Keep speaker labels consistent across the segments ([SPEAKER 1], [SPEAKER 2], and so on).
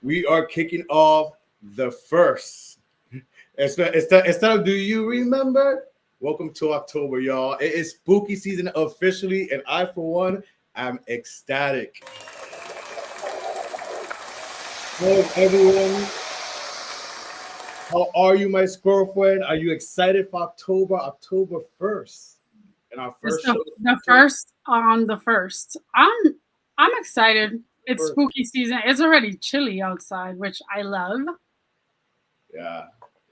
[SPEAKER 1] We are kicking off the first. Instead of do you remember? Welcome to October, y'all. It is spooky season officially, and I, for one, am ecstatic. Hello, everyone. How are you, my squirrel friend? Are you excited for October 1st? And our
[SPEAKER 2] It's
[SPEAKER 1] first
[SPEAKER 2] the,
[SPEAKER 1] show.
[SPEAKER 2] the first on the first. I'm excited. It's
[SPEAKER 1] First.
[SPEAKER 2] spooky season. It's already chilly outside, which I love.
[SPEAKER 1] Yeah,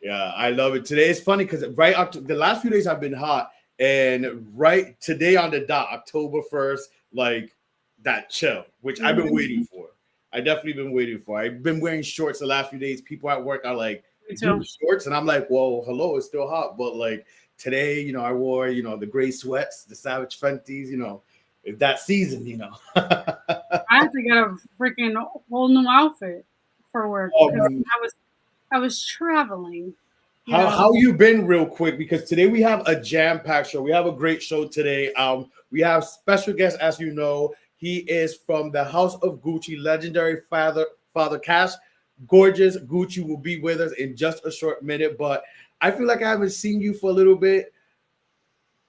[SPEAKER 1] yeah, I love it. Today is funny because right up to the last few days have been hot, and right today on the dot, October 1st, like that chill, which I've been waiting
[SPEAKER 2] Mhm.
[SPEAKER 1] for. I definitely been waiting for. I've been wearing shorts the last few days. People at work are like,
[SPEAKER 2] Me
[SPEAKER 1] "Dude,
[SPEAKER 2] too.
[SPEAKER 1] shorts," and I'm like, "Well, hello, it's still hot." But like today, I wore the gray sweats, the Savage Fenties. It's that season.
[SPEAKER 2] I had to get a freaking whole new outfit for work because
[SPEAKER 1] um,
[SPEAKER 2] I was traveling. You
[SPEAKER 1] How
[SPEAKER 2] know,
[SPEAKER 1] how you been real quick? Because today we have a jam-packed show. We have a great show today. We have special guest, as you know. He is from the House of Gucci, legendary Father Cash. Gorgeous Gucci will be with us in just a short minute, but I feel like I haven't seen you for a little bit.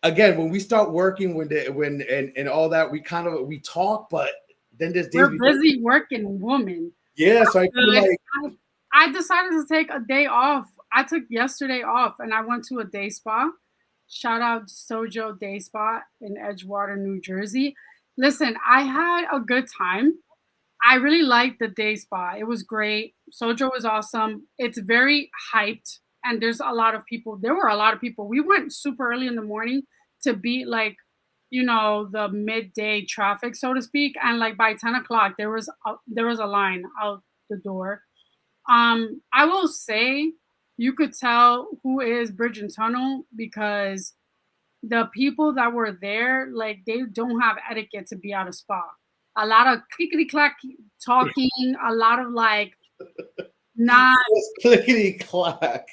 [SPEAKER 1] Again, when we start working, and all that, we talk, but then there's days
[SPEAKER 2] we're
[SPEAKER 1] we don't.
[SPEAKER 2] busy working women.
[SPEAKER 1] Yeah, so I feel
[SPEAKER 2] Good.
[SPEAKER 1] like
[SPEAKER 2] I decided to take a day off. I took yesterday off and I went to a day spa. Shout out Sojo Day Spa in Edgewater, New Jersey. Listen, I had a good time. I really liked the day spa. It was great. Sojo was awesome. It's very hyped and there's a lot of people. There were a lot of people. We went super early in the morning to beat like, the midday traffic, so to speak. And like by 10 o'clock, there was a line out the door. I will say you could tell who is Bridge and Tunnel because the people that were there, like they don't have etiquette to be at a spa. A lot of clickety clack talking, a lot of like not.
[SPEAKER 1] it's clickety clack.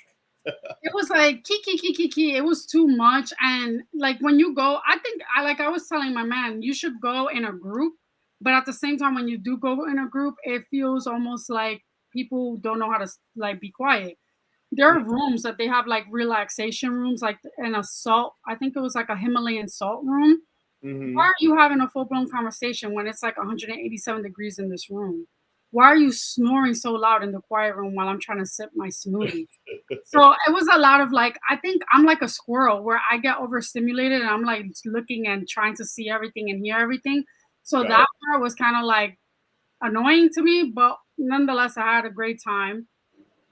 [SPEAKER 2] It was like kiki kiki kiki. It was too much, and like when you go, I think I was telling my man, you should go in a group, but at the same time, when you do go in a group, it feels almost like people don't know how to like be quiet. There are rooms that they have like relaxation rooms, like in a salt. I think it was like a Himalayan salt room. Why
[SPEAKER 1] Hmm.
[SPEAKER 2] are you having a full blown conversation when it's like 187 degrees in this room? Why are you snoring so loud in the quiet room while I'm trying to sip my smoothie? So it was a lot of like, I think I'm like a squirrel where I get overstimulated and I'm like looking and trying to see everything and hear everything. So
[SPEAKER 1] Got
[SPEAKER 2] that part was kind of like annoying to me, but nonetheless, I had a great time.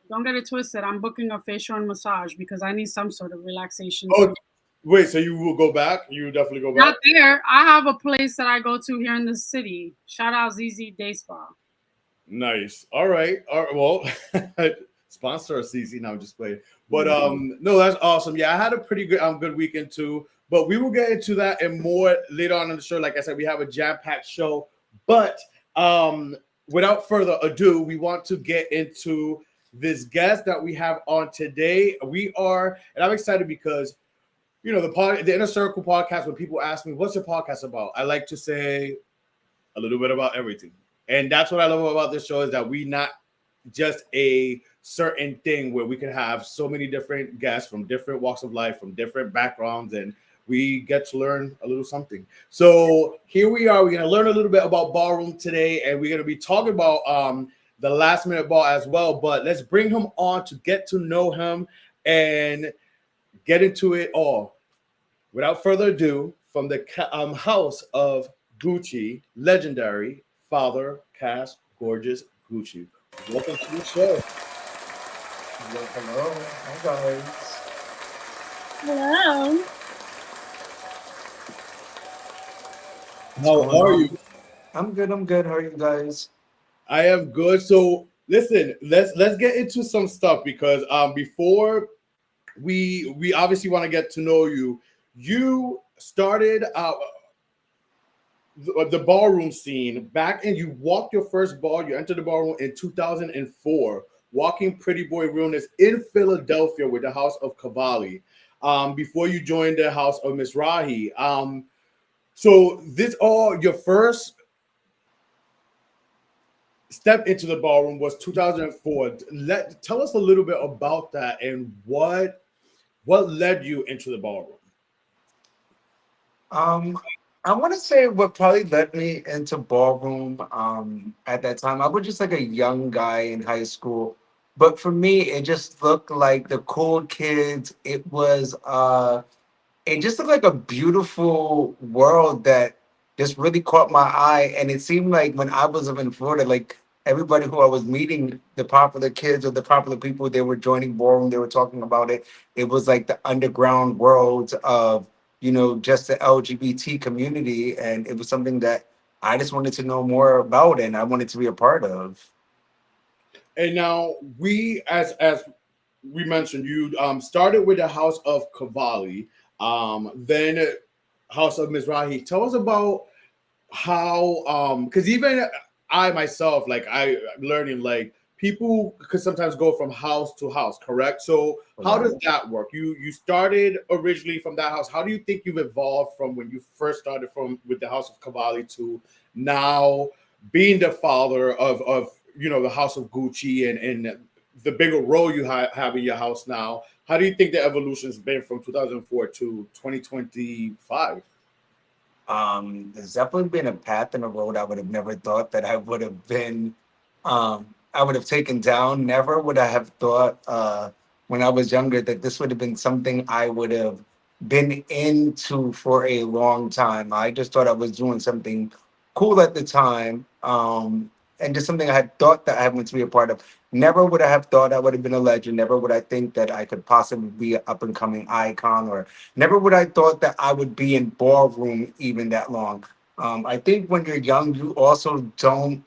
[SPEAKER 2] Don't get it twisted. I'm booking a facial and massage because I need some sort of relaxation
[SPEAKER 1] Oh,
[SPEAKER 2] too.
[SPEAKER 1] wait, so you will go back? You will definitely go back?
[SPEAKER 2] Not there. I have a place that I go to here in the city. Shout out ZZ Day Spa.
[SPEAKER 1] Nice. All right. All right. Well, sponsor CC now, just playing. But
[SPEAKER 2] Mhm.
[SPEAKER 1] no, that's awesome. Yeah, I had a pretty good weekend too. But we will get into that and more later on in the show. Like I said, we have a jam-packed show. But um, without further ado, we want to get into this guest that we have on today. And I'm excited because the Inner Circle podcast. When people ask me, "What's your podcast about?" I like to say a little bit about everything. And that's what I love about this show is that we not just a certain thing where we can have so many different guests from different walks of life, from different backgrounds, and we get to learn a little something. So here we are. We're going to learn a little bit about ballroom today, and we're going to be talking about the last minute ball as well. But let's bring him on to get to know him and get into it all. Without further ado, from the house of Gucci, legendary Father Cash Gorgeous Gucci. Welcome to the show.
[SPEAKER 3] Hello, hello. Hi, guys.
[SPEAKER 2] Hello.
[SPEAKER 3] What's
[SPEAKER 1] How
[SPEAKER 3] going
[SPEAKER 1] are
[SPEAKER 3] on?
[SPEAKER 1] you?
[SPEAKER 3] I'm good. I'm good. How are you guys?
[SPEAKER 1] I am good. So listen, let's get into some stuff because before we obviously want to get to know you. You started the ballroom scene back and you walked your first ball. You entered the ballroom in 2004, walking Pretty Boy Realness in Philadelphia with the House of Cavalli. before you joined the House of Mizrahi. So this all your first step into the ballroom was 2004. Tell us a little bit about that and what led you into the ballroom.
[SPEAKER 3] Um, I want to say what probably led me into ballroom at that time. I was just like a young guy in high school, but for me, it just looked like the cool kids. It just looked like a beautiful world that just really caught my eye. And it seemed like when I was in Florida, like everybody who I was meeting, the popular kids or the popular people, they were joining ballroom, they were talking about it. It was like the underground world of, just the LGBT community. And it was something that I just wanted to know more about and I wanted to be a part of.
[SPEAKER 1] And now as we mentioned, you started with the House of Cavalli, then House of Mizrahi. Tell us about how because even I myself, like I'm learning, like people could sometimes go from house to house, correct? So how does that work? You started originally from that house. How do you think you've evolved from when you first started from with the House of Cavalli to now being the father of the House of Gucci and the bigger role you have in your house now? How do you think the evolution's been from 2004 to 2025?
[SPEAKER 3] There's definitely been a path and a road I would have never thought that I would have taken down. Never would I have thought when I was younger that this would have been something I would have been into for a long time. I just thought I was doing something cool at the time, and just something I had thought that I wanted to be a part of. Never would I have thought I would have been a legend. Never would I think that I could possibly be an up and coming icon, or never would I thought that I would be in ballroom even that long. I think when you're young, you also don't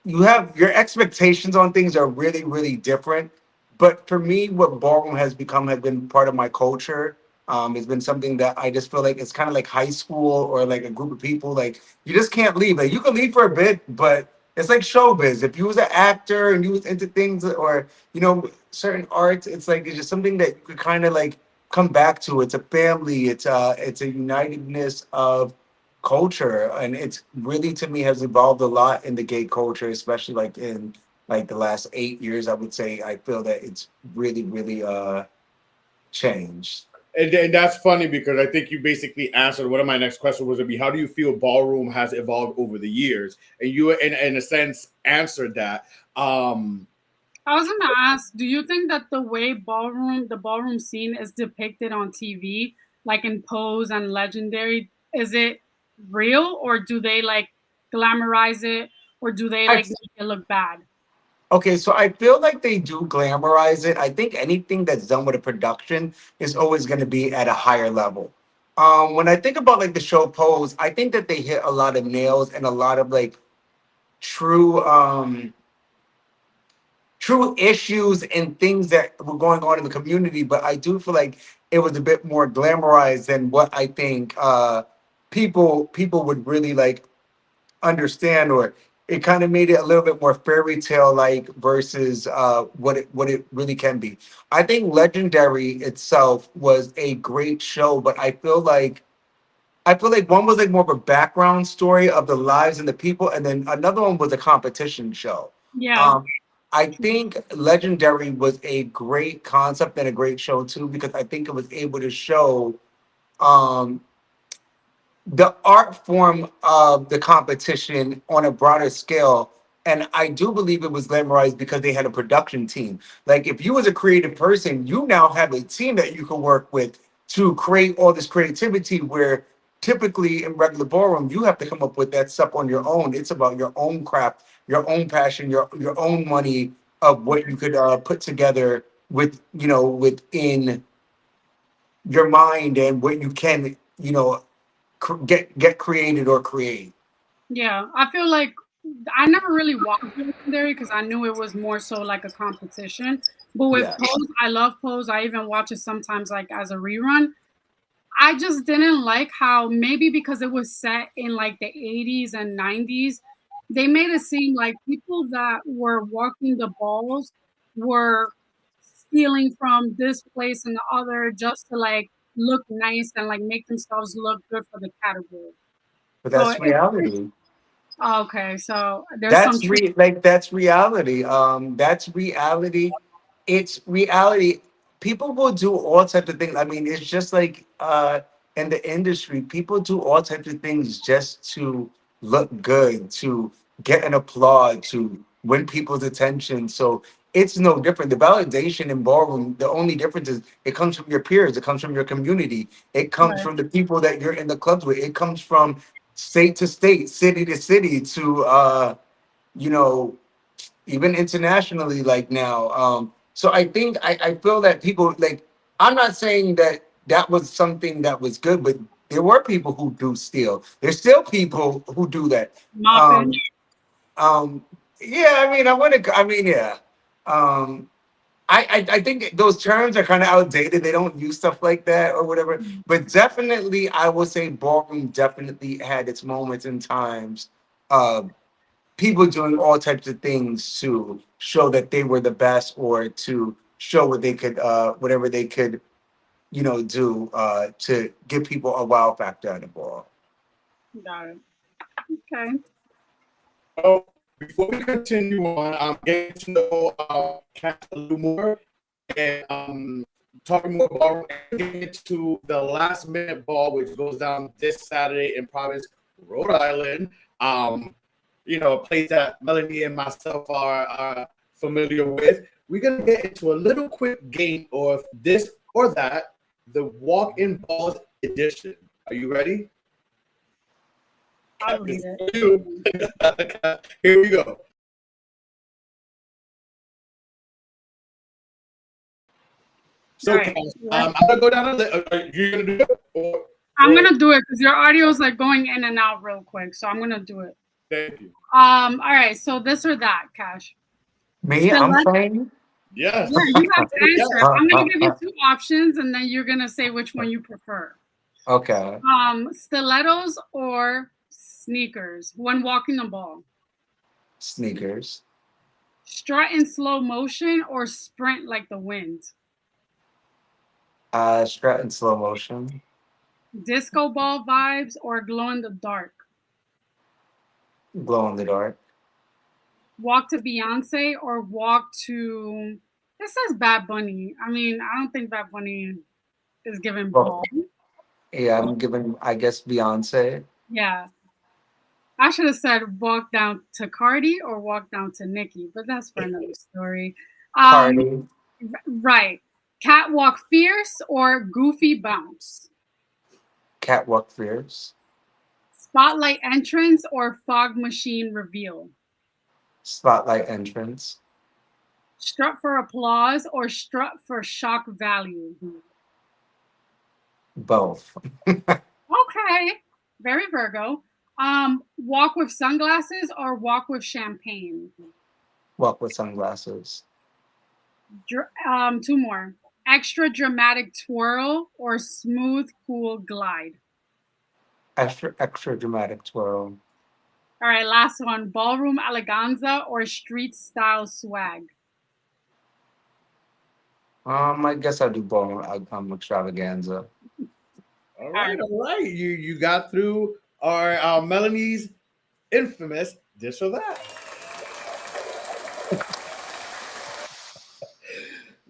[SPEAKER 3] you have your expectations on things are really, really different. But for me, what ballroom has become has been part of my culture. It's been something that I just feel like it's kind of like high school or like a group of people. Like you just can't leave. Like you can leave for a bit, but it's like showbiz. If you was an actor and you was into things or certain arts, it's like it's just something that you could kind of like come back to. It's a family. It's a unitedness of culture, and it's really to me has evolved a lot in the gay culture, especially like in like the last 8 years. I would say I feel that it's really, really changed.
[SPEAKER 1] And that's funny because I think you basically answered one of my next questions was to be how do you feel ballroom has evolved over the years, and you in a sense answered that.
[SPEAKER 2] I was gonna ask, do you think that the ballroom scene is depicted on TV, like in Pose and Legendary, is it real or do they like glamorize it or do they
[SPEAKER 3] I
[SPEAKER 2] like make it look bad?
[SPEAKER 3] Okay, so I feel like they do glamorize it. I think anything that's done with a production is always going to be at a higher level. When I think about like the show Pose, I think that they hit a lot of nails and a lot of like true true issues and things that were going on in the community, but I do feel like it was a bit more glamorized than what I think people would really like understand, or it kind of made it a little bit more fairy tale like versus what it really can be. I think Legendary itself was a great show, but I feel like one was like more of a background story of the lives and the people, and then another one was a competition show.
[SPEAKER 2] Yeah.
[SPEAKER 3] Um, I think Legendary was a great concept and a great show too, because I think it was able to show um, the art form of the competition on a broader scale. And I do believe it was glamorized because they had a production team. Like if you was a creative person, you now have a team that you can work with to create all this creativity where typically in regular ballroom, you have to come up with that stuff on your own. It's about your own craft, your own passion, your own money of what you could put together within your mind and what you can, get created or create.
[SPEAKER 2] Yeah. I feel like I never really watched Legendary because I knew it was more so like a competition. But with
[SPEAKER 3] Yeah.
[SPEAKER 2] Pose, I love Pose. I even watch it sometimes like as a rerun. I just didn't like how maybe because it was set in like the 80s and 90s, they made it seem like people that were walking the balls were stealing from this place and the other just to like look nice and like make themselves look good for the category.
[SPEAKER 3] But
[SPEAKER 2] So
[SPEAKER 3] that's
[SPEAKER 2] it's
[SPEAKER 3] reality.
[SPEAKER 2] okay. So there's some truth.
[SPEAKER 3] That's reality. That's reality. It's reality. People will do all types of things. I mean, it's just like in the industry, people do all types of things just to look good, to get an applaud, to win people's attention. So it's no different. The validation in ballroom, the only difference is it comes from your peers, it comes from your community, it comes
[SPEAKER 2] Right.
[SPEAKER 3] from the people that you're in the clubs with, it comes from state to state, city to city, to you know, even internationally, like now. So I think I feel that people like, I'm not saying that that was something that was good, but there were people who do steal. There's still people who do that. Um,
[SPEAKER 2] Mopping.
[SPEAKER 3] um, yeah, I mean, I mean, yeah. Um, I think those terms are kind of outdated. They don't use stuff like that or whatever. But definitely, I would say ballroom definitely had its moments and times. People doing all types of things to show that they were the best, or to show what they could, whatever they could, do to give people a wow factor at the ball.
[SPEAKER 2] Got it. Okay.
[SPEAKER 1] Oh, before we continue on, I'm getting to know Kat a little more, and talking more about getting into the last minute ball, which goes down this Saturday in Providence, Rhode Island. A place that Melanie and myself are familiar with. We're gonna get into a little quick game of this or that, the walk-in balls edition. Are you ready?
[SPEAKER 2] I'll read it.
[SPEAKER 1] You. Here we go. So,
[SPEAKER 2] All right.
[SPEAKER 1] Cass, I'm gonna go down a list. Are you gonna do it?
[SPEAKER 2] I'm gonna do it because your audio is like going in and out real quick. So I'm gonna do it.
[SPEAKER 1] Thank you.
[SPEAKER 2] All right. So this or that, Cash.
[SPEAKER 3] Me, I'm
[SPEAKER 2] Stiletto.
[SPEAKER 3] playing.
[SPEAKER 1] Yes.
[SPEAKER 2] Yeah, you have to answer.
[SPEAKER 3] Yeah.
[SPEAKER 2] I'm gonna give you two options, and then you're gonna say which one you prefer.
[SPEAKER 3] Okay.
[SPEAKER 2] Stilettos or sneakers when walking the ball.
[SPEAKER 3] Sneakers.
[SPEAKER 2] Strut in slow motion or sprint like the wind.
[SPEAKER 3] Strut in slow motion.
[SPEAKER 2] Disco ball vibes or glow in the dark.
[SPEAKER 3] Glow in the dark.
[SPEAKER 2] Walk to Beyonce or walk to. This says Bad Bunny. I mean, I don't think Bad Bunny is giving
[SPEAKER 3] Well,
[SPEAKER 2] ball.
[SPEAKER 3] yeah, I'm giving, I guess, Beyonce.
[SPEAKER 2] Yeah. I should have said walk down to Cardi or walk down to Nicki, but that's for another story.
[SPEAKER 3] Cardi.
[SPEAKER 2] Right. Catwalk fierce or goofy bounce.
[SPEAKER 3] Catwalk fierce.
[SPEAKER 2] Spotlight entrance or fog machine reveal.
[SPEAKER 3] Spotlight entrance.
[SPEAKER 2] Strut for applause or strut for shock value.
[SPEAKER 3] Both.
[SPEAKER 2] Okay. Very Virgo. Walk with sunglasses or walk with champagne.
[SPEAKER 3] Walk with sunglasses.
[SPEAKER 2] Two more. Extra dramatic twirl or smooth, cool glide.
[SPEAKER 3] Extra dramatic twirl.
[SPEAKER 2] All right, last one. Ballroom eleganza or street style swag.
[SPEAKER 3] I guess I'll do ball. Extravaganza.
[SPEAKER 1] All right, all right. You got through our Melanie's infamous this or that.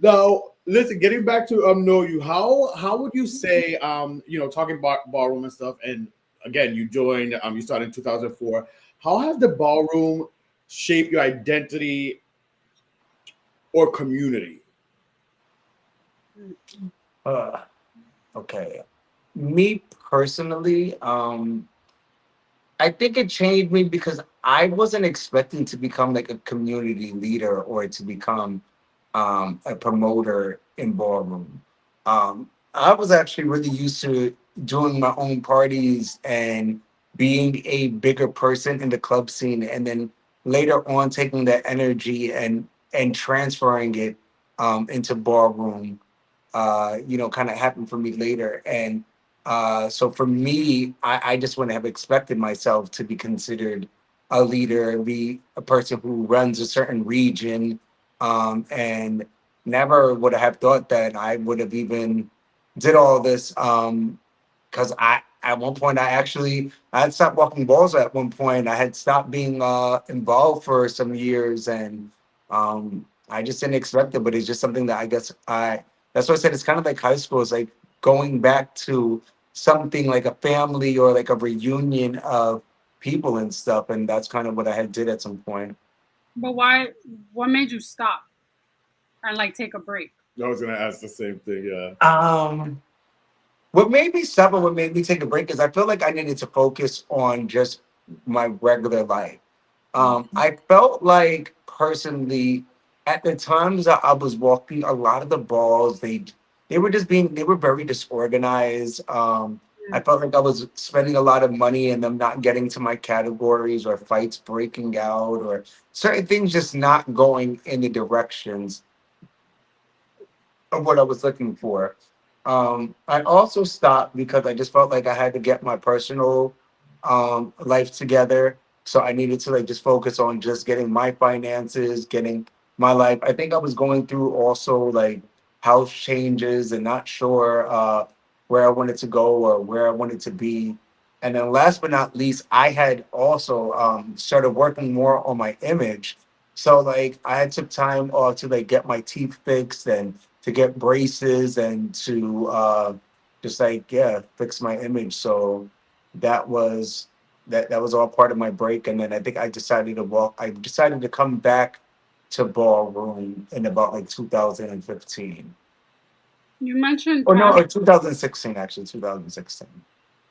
[SPEAKER 1] Now, listen, getting back to know you, how would you say talking about ballroom and stuff, and again you joined you started in 2004. How has the ballroom shaped your identity or community?
[SPEAKER 3] Okay. Me personally, I think it changed me because I wasn't expecting to become like a community leader or to become a promoter in ballroom. I was actually really used to doing my own parties and being a bigger person in the club scene, and then later on taking that energy and transferring it into ballroom. Kind of happened for me later, and so for me, I just wouldn't have expected myself to be considered a leader, be a person who runs a certain region, and never would have thought that I would have even did all this. Because at one point I had stopped walking balls at one point. I had stopped being involved for some years, and I just didn't expect it. But it's just something that I guess I. That's why I said it's kind of like high school. It's like going back to something like a family or like a reunion of people and stuff, and that's kind of what I had did at some point.
[SPEAKER 2] But why? What made you stop and like take a break?
[SPEAKER 1] I was gonna ask the same thing. Yeah.
[SPEAKER 3] What made me stop and what made me take a break is I feel like I needed to focus on just my regular life. I felt like personally at the times that I was walking, a lot of the balls they were very disorganized. I felt like I was spending a lot of money and them not getting to my categories or fights breaking out or certain things just not going in the directions of what I was looking for. I also stopped because I just felt like I had to get my personal life together. So I needed to like just focus on just getting my finances, getting my life. I think I was going through also like house changes and not sure where I wanted to go or where I wanted to be. And then last but not least, I had also started working more on my image. So like I had took time to like get my teeth fixed and to get braces and to just like fix my image. So that was that was all part of my break. And then I think I decided to come back to ballroom in about like 2015.
[SPEAKER 2] You mentioned
[SPEAKER 3] Or no, or 2016 actually, 2016.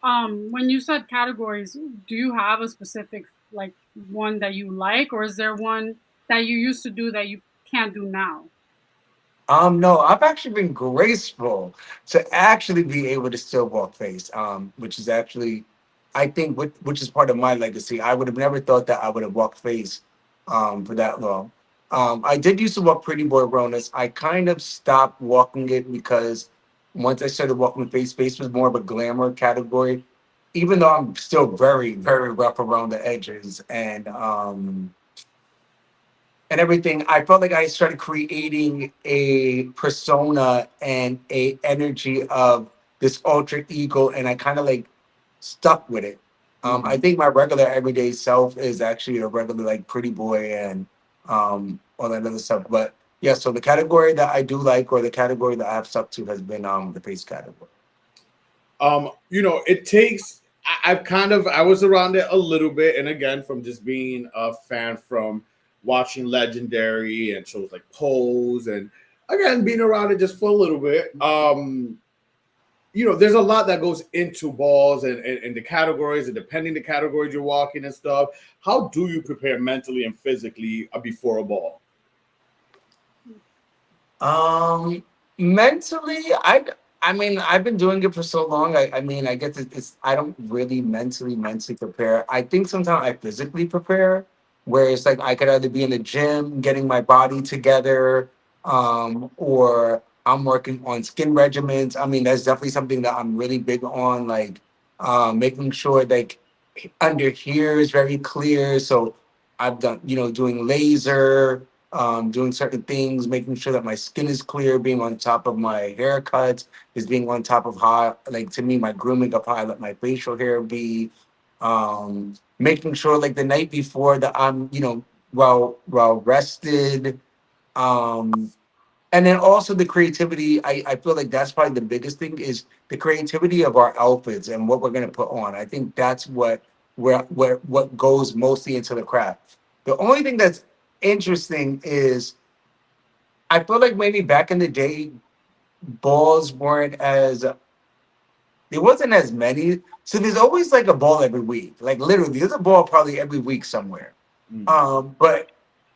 [SPEAKER 2] when you said categories, do you have a specific like one that you like, or is there one that you used to do that you can't do now?
[SPEAKER 3] No, I've actually been graceful to actually be able to still walk face, which is actually, I think, which is part of my legacy. I would have never thought that I would have walked face, for that long. I did used to walk Pretty Boy Wellness. I kind of stopped walking it because once I started walking face, face was more of a glamour category, even though I'm still very, very rough around the edges and everything. I felt like I started creating a persona and a energy of this alter ego, and I kind of like stuck with it. I think my regular everyday self is actually a regular like pretty boy and all that other stuff. But yeah, so the category that I do like, or the category that I have stuck to, has been the face category.
[SPEAKER 1] It takes. I was around it a little bit, and again, from just being a fan from watching Legendary and shows like Pose, and again being around it just for a little bit. There's a lot that goes into balls and the categories, and depending the categories you're walking and stuff. How do you prepare mentally and physically before a ball?
[SPEAKER 3] Um, Mentally, I mean, I've been doing it for so long. I mean, I guess I don't really mentally prepare. I think sometimes I physically prepare, where it's like I could either be in the gym getting my body together, or I'm working on skin regimens. I mean, that's definitely something that I'm really big on, like making sure like under here is very clear. So I've done, doing laser, doing certain things, making sure that my skin is clear, being on top of my haircuts, is being on top of how, like to me, my grooming of how I let my facial hair be, making sure like the night before that I'm, well rested, um, and then also the creativity. I feel like that's probably the biggest thing is the creativity of our outfits and what we're gonna put on. I think that's what goes mostly into the craft. The only thing that's interesting is I feel like maybe back in the day, balls weren't as there wasn't as many. So there's always like a ball every week. Like literally, there's a ball probably every week somewhere. But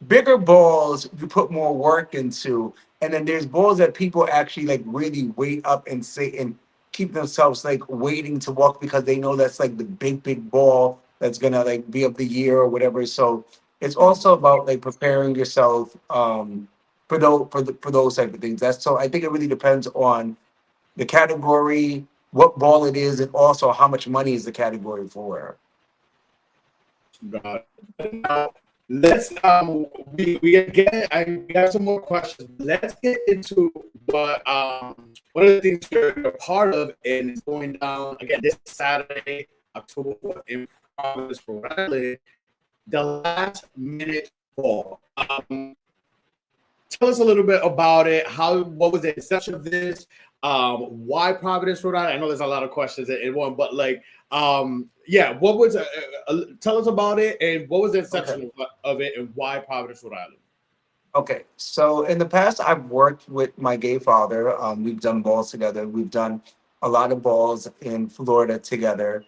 [SPEAKER 3] bigger balls you put more work into, and then there's balls that people actually like really wait up and say and keep themselves like waiting to walk because they know that's like the big ball that's gonna like be of the year or whatever. So it's also about like preparing yourself for those type of things. That's so I think it really depends on the category, what ball it is, and also how much money is the category for.
[SPEAKER 1] God. let's we again we have some more questions. Let's get into what one of the things you're a part of, and it's going down again this Saturday, October 4th in Providence, Rhode Island, the last minute ball. Tell us a little bit about it. What was the inception of this? Why Providence, Rhode Island? I know there's a lot of questions in one, but like, yeah, what was? Tell us about it, and what was the inception of it, and why Providence, Rhode Island?
[SPEAKER 3] Okay, so in the past, I've worked with my gay father. We've done balls together. We've done a lot of balls in Florida together.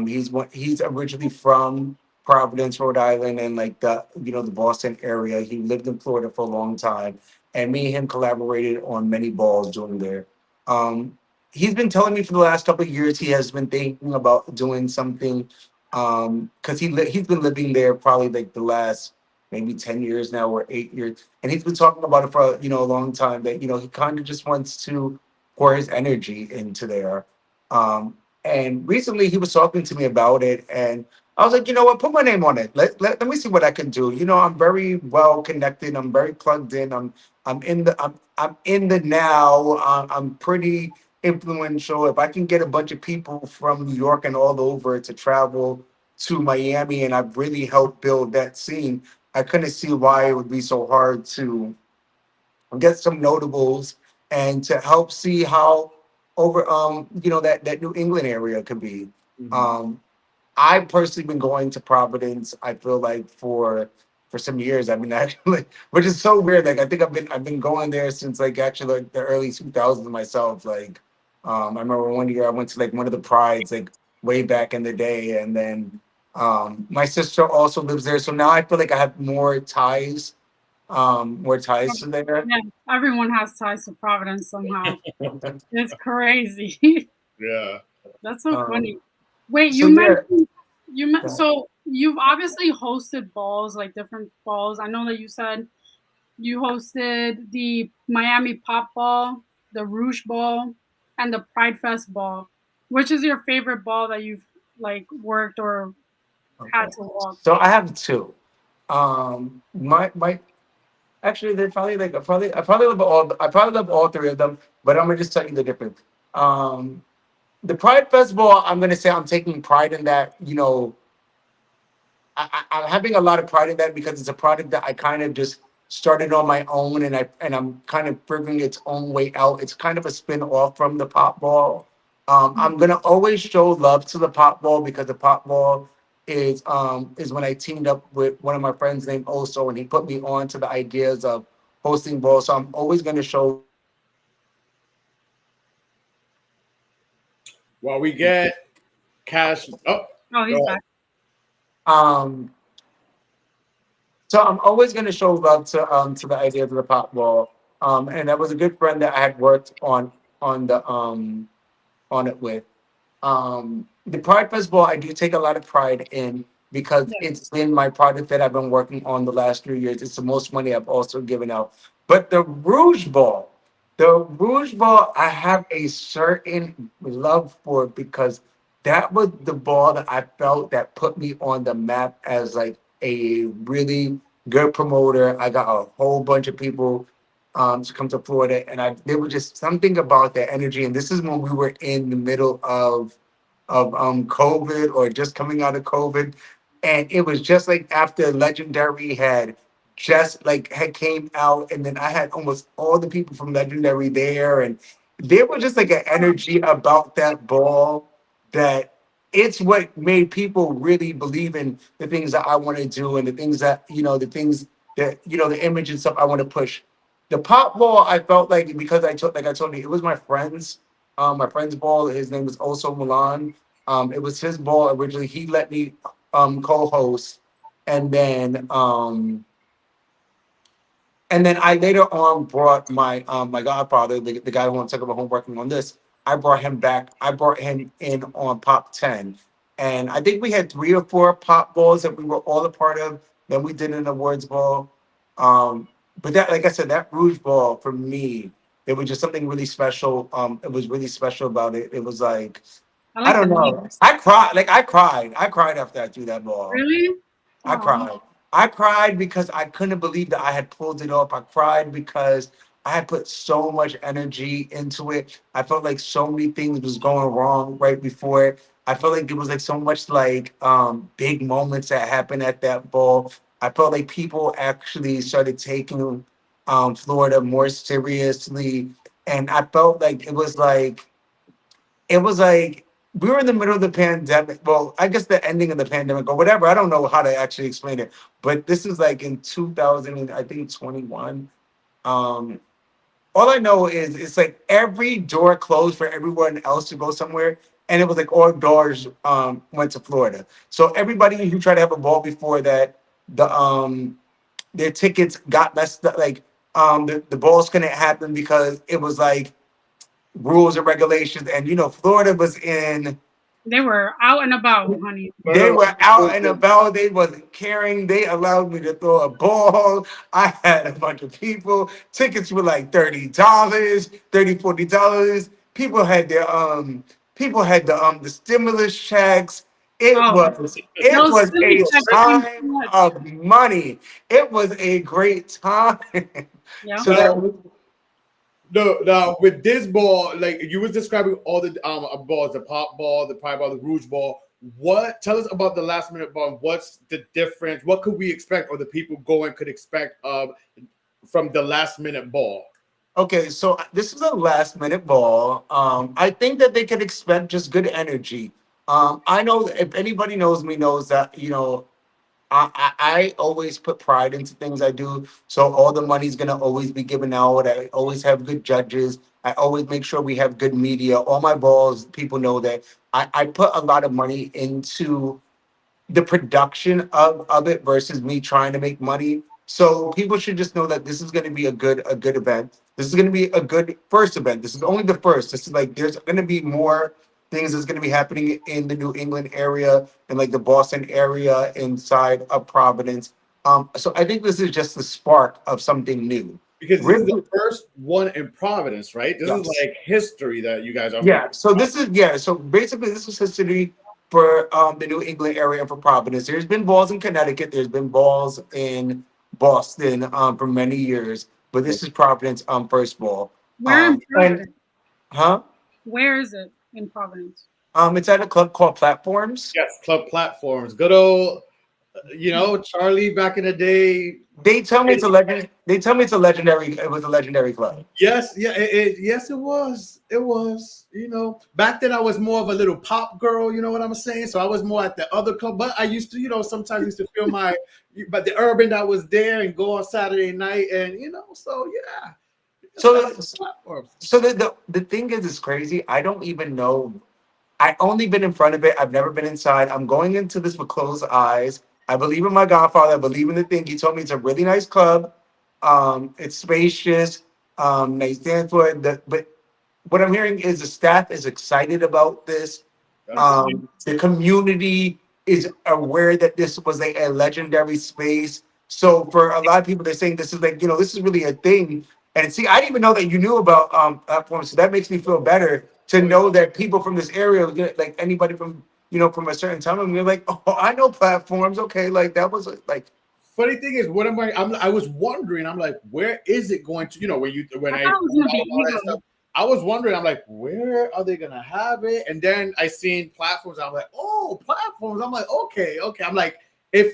[SPEAKER 3] He's originally from Providence, Rhode Island, and like the Boston area. He lived in Florida for a long time, and me and him collaborated on many balls doing there. Um, he's been telling me for the last couple of years he has been thinking about doing something, because he's been living there probably like the last maybe 10 years now or 8 years. And he's been talking about it for, a long time that, he kind of just wants to pour his energy into there. And recently he was talking to me about it. And I was like, you know what, put my name on it. Let me see what I can do. I'm very well connected. I'm very plugged in. I'm in the now. I'm pretty influential. If I can get a bunch of people from New York and all over to travel to Miami, and I've really helped build that scene, I couldn't see why it would be so hard to get some notables and to help see how over that New England area could be.
[SPEAKER 1] Mhm.
[SPEAKER 3] Um I've personally been going to Providence, I feel like for some years. I mean, actually, which is so weird. Like I think I've been going there since like actually like the early 2000s myself. Like I remember one year I went to like one of the prides like way back in the day, and then my sister also lives there. So now I feel like I have more ties to there.
[SPEAKER 2] Yeah, everyone has ties to Providence somehow. It's crazy.
[SPEAKER 1] Yeah.
[SPEAKER 2] That's so
[SPEAKER 3] um,
[SPEAKER 2] funny. Wait,
[SPEAKER 3] so yeah,
[SPEAKER 2] so you've obviously hosted balls, like different balls. I know that you said you hosted the Miami Pop Ball, the Rouge Ball, and the Pride Fest Ball. Which is your favorite ball that you've like worked or
[SPEAKER 3] okay.
[SPEAKER 2] had to walk?
[SPEAKER 3] So I have two. My actually, they probably like I probably love all three of them, but I'm gonna just tell you the difference. Um, the Pride Festival, I'm gonna say I'm taking pride in that. I'm having a lot of pride in that because it's a product that I kind of just started on my own, and I'm kind of figuring its own way out. It's kind of a spin off from the pop ball. I'm gonna always show love to the pop ball because the pop ball is when I teamed up with one of my friends named Oso, and he put me on to the ideas of hosting balls. So I'm always gonna show.
[SPEAKER 1] Well, we get cash. Oh,
[SPEAKER 2] Oh,
[SPEAKER 1] go
[SPEAKER 2] he's
[SPEAKER 1] ahead.
[SPEAKER 2] back.
[SPEAKER 3] Um, So I'm always going to show love to the idea of the pop ball. And that was a good friend that I had worked on the on it with. The Pride Festival I do take a lot of pride in because
[SPEAKER 2] Yeah.
[SPEAKER 3] it's been my project that I've been working on the last 3 years. It's the most money I've also given out. But the Rouge Ball, I have a certain love for it because that was the ball that I felt that put me on the map as like a really good promoter. I got a whole bunch of people to come to Florida, and there was just something about that energy. And this is when we were in the middle of COVID or just coming out of COVID, and it was just like after Legendary had just like had came out, and then I had almost all the people from Legendary there, and there was just like an energy about that ball that it's what made people really believe in the things that I want to do and the image and stuff I want to push. The pop ball, I felt like because I told you, it was my friend's ball. His name was also Milan. It was his ball originally. He let me co-host, and then I later on brought my godfather, the guy who took over home working on this. I brought him back. I brought him in on Pop 10. And I think we had 3 or 4 pop balls that we were all a part of. Then we did an awards ball. Um, but that, like I said, that Rouge Ball for me, it was just something really special. It was really special about it. It was like,
[SPEAKER 2] I
[SPEAKER 3] I
[SPEAKER 2] like the
[SPEAKER 3] don't
[SPEAKER 2] name.
[SPEAKER 3] know. I cried. Like I cried. I cried after I threw that ball.
[SPEAKER 2] Really?
[SPEAKER 3] I
[SPEAKER 2] Oh,
[SPEAKER 3] cried. I cried because I couldn't believe that I had pulled it off. I cried because I had put so much energy into it. I felt like so many things was going wrong right before it. I felt like there was like so much like big moments that happened at that ball. I felt like people actually started taking Florida more seriously, and I felt like it was like we were in the middle of the pandemic. Well, I guess the ending of the pandemic or whatever. I don't know how to actually explain it, but this is like in 2000, and I think 21. Um, all I know is it's like every door closed for everyone else to go somewhere, and it was like all doors went to Florida. So everybody who tried to have a ball before that, the their tickets got messed up. Like the balls couldn't happen because it was like rules and regulations, and Florida was in.
[SPEAKER 2] They were out and about, honey.
[SPEAKER 3] They were out and about. They wasn't caring. They allowed me to throw a ball. I had a bunch of people. Tickets were like $30, $40. People had the stimulus checks. It
[SPEAKER 2] Oh,
[SPEAKER 3] was it
[SPEAKER 2] those
[SPEAKER 3] was
[SPEAKER 2] silly
[SPEAKER 3] a
[SPEAKER 2] checks seem too
[SPEAKER 3] time
[SPEAKER 2] much.
[SPEAKER 3] of money. It was a great time.
[SPEAKER 2] Yeah.
[SPEAKER 3] So that
[SPEAKER 1] No, with this ball, like you was describing all the balls, the pop ball, the pie ball, the rouge ball. What tell us about the last minute ball? What's the difference? What could we expect, or the people going could expect from the last minute ball?
[SPEAKER 3] Okay, so this is a last minute ball. I think that they can expect just good energy. I know that if anybody knows me knows that I always put pride into things I do. So all the money's gonna always be given out. I always have good judges. I always make sure we have good media. All my balls, people know that I put a lot of money into the production of it versus me trying to make money. So people should just know that this is going to be a good event. This is going to be a good first event. This is only the first. This is like there's going to be more things that's going to be happening in the New England area and like the Boston area inside of Providence. So I think this is just the spark of something new.
[SPEAKER 1] Because this is
[SPEAKER 3] Really?
[SPEAKER 1] the first one in Providence, right? This is
[SPEAKER 3] Yes.
[SPEAKER 1] like history that you guys are
[SPEAKER 3] Yeah.
[SPEAKER 1] making.
[SPEAKER 3] So this is So basically, this is history for the New England area and for Providence. There's been balls in Connecticut. There's been balls in Boston for many years, but this is Providence first ball.
[SPEAKER 2] Where in
[SPEAKER 3] And
[SPEAKER 2] Providence?
[SPEAKER 3] huh?
[SPEAKER 2] Where is it in Providence?
[SPEAKER 3] It's at a club called Platforms.
[SPEAKER 1] Yes, club platforms. Good old, Charlie back in the day.
[SPEAKER 3] They tell me it's a legend. They tell me it's a legendary. It was a legendary club.
[SPEAKER 1] Yes, yeah, yes, it was. It was. Back then I was more of a little pop girl. You know what I'm saying? So I was more at the other club, but I used to, sometimes used to feel but the urban that was there and go on Saturday night, and so yeah.
[SPEAKER 3] So
[SPEAKER 1] Platforms.
[SPEAKER 3] so the thing is, it's crazy. I don't even know. I only been in front of it. I've never been inside. I'm going into this with closed eyes. I believe in my godfather. I believe in the thing. He told me it's a really nice club. It's spacious. Nice dance for it. But what I'm hearing is the staff is excited about this. The community is aware that this was a legendary space. So for a lot of people, they're saying this is like, this is really a thing. And see, I didn't even know that you knew about platforms. So that makes me feel better to know that people from this area, like anybody from a certain time, and we're like, oh, I know platforms. Okay, like that was like,
[SPEAKER 1] Funny thing is, what am I? I was wondering. I'm like, where is it going to? When
[SPEAKER 2] I
[SPEAKER 1] I
[SPEAKER 2] thought it was gonna be
[SPEAKER 1] all that
[SPEAKER 2] Eagle.
[SPEAKER 1] stuff, I was wondering. I'm like, where are they gonna have it? And then I seen platforms. I'm like, oh, platforms. I'm like, okay. I'm like, it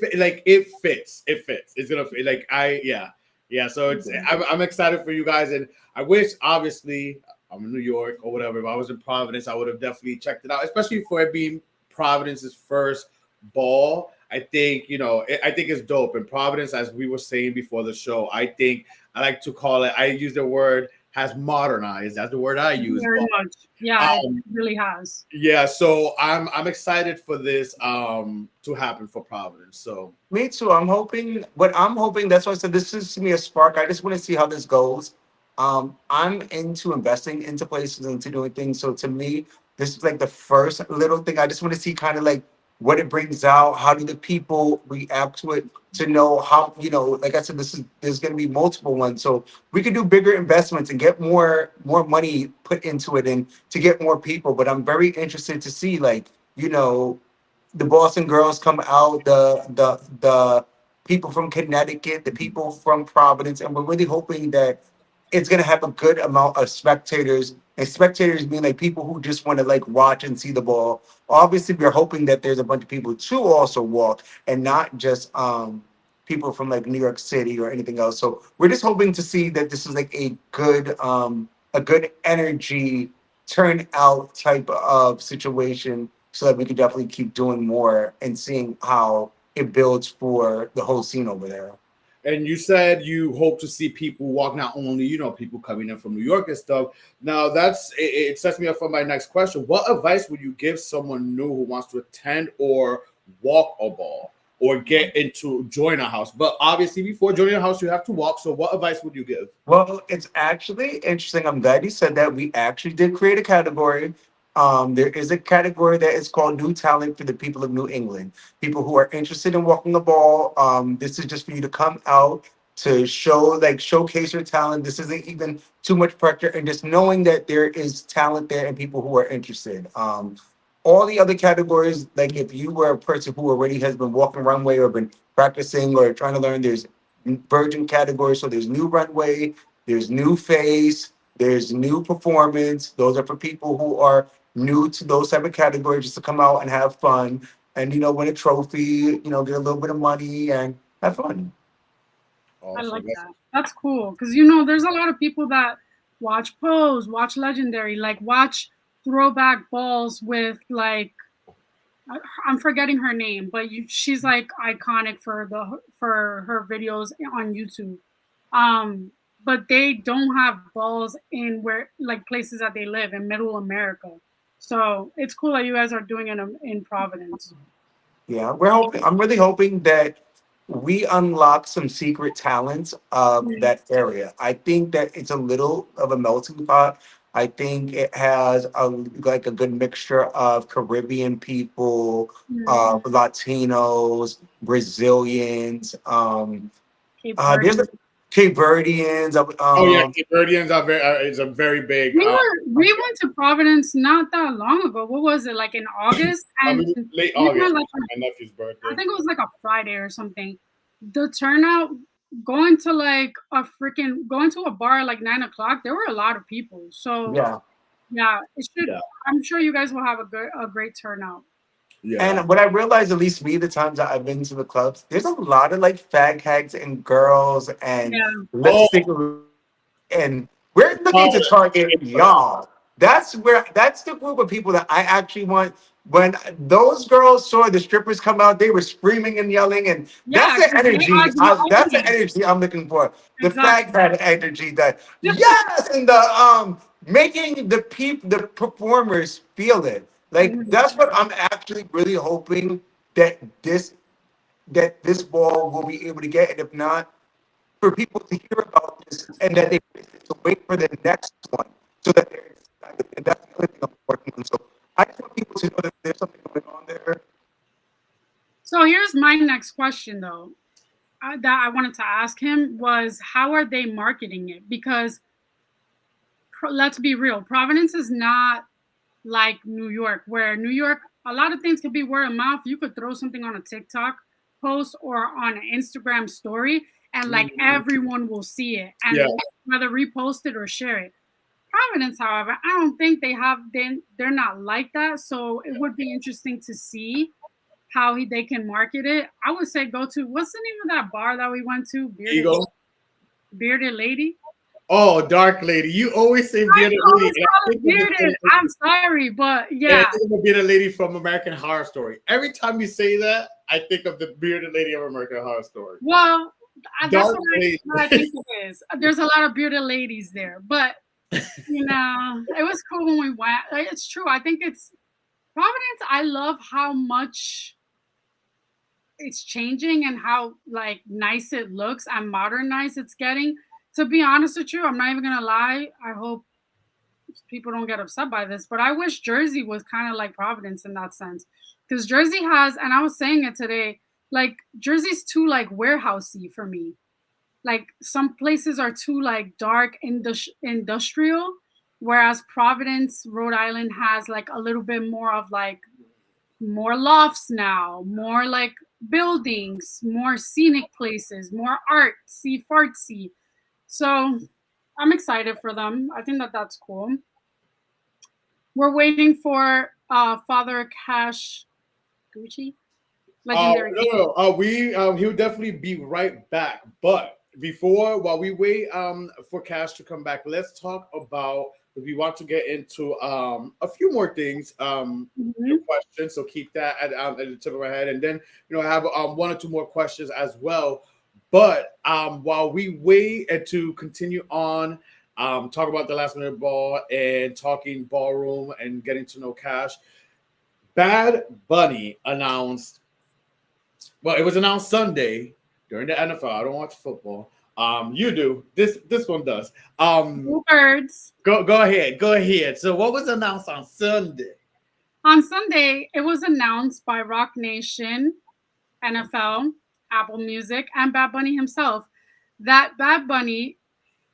[SPEAKER 1] fits. It fits. It's gonna fit. Yeah. So I'm excited for you guys, and I wish, obviously, I'm in New York or whatever. If I was in Providence, I would have definitely checked it out, especially for it being Providence's first ball. I think I think it's dope. And Providence, as we were saying before the show, I think I like to call it. I use the word has modernized. That's the word I use.
[SPEAKER 2] Very
[SPEAKER 1] But,
[SPEAKER 2] much. Yeah, it
[SPEAKER 1] um,
[SPEAKER 2] really has.
[SPEAKER 1] yeah, so I'm excited for this to happen for Providence. So
[SPEAKER 3] me too. I'm hoping. That's why I said this is to me a spark. I just want to see how this goes. I'm into investing into places, into doing things. So to me, this is like the first little thing. I just want to see kind of like what it brings out. How do the people react to it? To know how, like I said, there's going to be multiple ones. So we could do bigger investments and get more money put into it and to get more people. But I'm very interested to see, like, the Boston girls come out, the people from Connecticut, the people from Providence, and we're really hoping that it's going to have a good amount of spectators. And spectators mean like people who just want to like watch and see the ball. Obviously, we're hoping that there's a bunch of people to also walk, and not just people from like New York City or anything else. So we're just hoping to see that this is like a good energy turnout type of situation, so that we could definitely keep doing more and seeing how it builds for the whole scene over there.
[SPEAKER 1] And you said you hope to see people walk, not only, you know, people coming in from New York and stuff. Now it sets me up for my next question. What advice would you give someone new who wants to attend or walk a ball or get into join a house? But obviously before joining a house, you have to walk. So what advice would you give?
[SPEAKER 3] Well, it's actually interesting. I'm glad you said that. We actually did create a category. There is a category that is called New Talent for the people of New England, people who are interested in walking the ball. This is just for you to come out to showcase your talent. This isn't even too much pressure, and just knowing that there is talent there and people who are interested. All the other categories, like if you were a person who already has been walking runway or been practicing or trying to learn, there's virgin category. So there's new runway, there's new face, there's new performance. Those are for people who are new to those type of categories, just to come out and have fun and, you know, win a trophy, you know, get a little bit of money and have fun.
[SPEAKER 2] I
[SPEAKER 1] Awesome.
[SPEAKER 2] like that. That's cool because you know there's a lot of people that watch Pose, watch Legendary, like watch throwback balls with like I'm forgetting her name, but she's like iconic for her videos on YouTube. But they don't have balls in where like places that they live in Middle America. So it's cool that you guys are doing it in Providence.
[SPEAKER 3] Yeah, we're hoping. I'm really hoping that we unlock some secret talents of
[SPEAKER 2] Mm,
[SPEAKER 3] that area. I think that it's a little of a melting pot. I think it has a good mixture of Caribbean people,
[SPEAKER 2] mm.
[SPEAKER 3] Latinos, Brazilians.
[SPEAKER 2] Cape Verde.
[SPEAKER 3] There's a Cape Verdeans.
[SPEAKER 1] Oh yeah, Cape Verdeans are very is a very big.
[SPEAKER 2] We went to Providence not that long ago. What was it like in August?
[SPEAKER 1] I
[SPEAKER 2] And
[SPEAKER 1] mean, late
[SPEAKER 2] we had
[SPEAKER 1] August,
[SPEAKER 2] like
[SPEAKER 1] my nephew's
[SPEAKER 2] I
[SPEAKER 1] birthday.
[SPEAKER 2] think it was like a Friday or something. The turnout going to like going to a bar at like 9 o'clock. There were a lot of people. So
[SPEAKER 3] Yeah.
[SPEAKER 2] yeah, it should.
[SPEAKER 1] Yeah,
[SPEAKER 2] I'm sure you guys will have a great turnout.
[SPEAKER 1] yeah.
[SPEAKER 3] And what I realized, at least me, the times that I've been to the clubs, there's a lot of like fag hags and girls and
[SPEAKER 2] Yeah,
[SPEAKER 1] Oh,
[SPEAKER 3] lipstick, and we're looking
[SPEAKER 1] oh,
[SPEAKER 3] to target y'all. That's the group of people that I actually want. When those girls saw the strippers come out, they were screaming and yelling, and that's
[SPEAKER 2] yeah,
[SPEAKER 3] the
[SPEAKER 2] 'cause they
[SPEAKER 3] energy.
[SPEAKER 2] are the
[SPEAKER 3] That's the
[SPEAKER 2] only
[SPEAKER 3] energy I'm looking for. The fag
[SPEAKER 2] exactly.
[SPEAKER 3] hag energy. That yes, and the making the performers feel it. Like
[SPEAKER 2] Mhm.
[SPEAKER 3] that's what I'm actually really hoping that this ball will be able to get, and if not, for people to hear about this and that they to wait for the next one so that they're excited. And that's the other thing I'm working on. So I just want people to know that there's something going on there.
[SPEAKER 2] So here's my next question though. That I wanted to ask him was how are they marketing it? Because let's be real, Providence is not like New York, where New York, a lot of things could be word of mouth. You could throw something on a TikTok post or on an Instagram story, and like
[SPEAKER 1] mhm.
[SPEAKER 2] everyone will see it
[SPEAKER 1] Yeah,
[SPEAKER 2] and whether repost it or share it. Providence, however, I don't think they're not like that. So it would be interesting to see how they can market it. I would say go to what's the name of that bar that we went to?
[SPEAKER 1] Eagle.
[SPEAKER 2] Bearded Lady.
[SPEAKER 1] Oh, Dark Lady. You always say
[SPEAKER 2] I
[SPEAKER 1] bearded lady.
[SPEAKER 2] always
[SPEAKER 1] And
[SPEAKER 2] call it bearded. I'm sorry, but
[SPEAKER 1] I
[SPEAKER 2] yeah,
[SPEAKER 1] think of bearded lady from American Horror Story. Every time you say that, I think of the bearded lady of American Horror Story.
[SPEAKER 2] well, that's
[SPEAKER 1] Dark Lady.
[SPEAKER 2] what I think it is. There's a lot of bearded ladies there, but you know, it was cool when we went. It's true. I think it's Providence. I love how much it's changing and how like nice it looks and modernized it's getting. To be honest with you, I'm not even gonna lie. I hope people don't get upset by this, but I wish Jersey was kind of like Providence in that sense. Because Jersey has, and I was saying it today, like Jersey's too like warehousey for me. Like some places are too like dark industrial, whereas Providence, Rhode Island has like a little bit more of like more lofts now, more like buildings, more scenic places, more artsy fartsy. So I'm excited for them. I think that that's cool. We're waiting for Father Cash Gucci, legendary.
[SPEAKER 1] No. He'll definitely be right back. But while we wait for Cash to come back, let's talk about. We want to get into a few more things,
[SPEAKER 2] Mhm.
[SPEAKER 1] questions. So keep that at the tip of our head, and then I have one or two more questions as well. But while we wait and to continue on, talk about the last minute ball and talking ballroom and getting to know Cash. Bad Bunny announced. Well, it was announced Sunday during the NFL. I don't watch football. You do. This one does.
[SPEAKER 2] Blue Birds.
[SPEAKER 1] Go ahead. Go ahead. So what was announced on Sunday?
[SPEAKER 2] On Sunday, it was announced by Rock Nation, NFL, Apple Music, and Bad Bunny himself that Bad Bunny,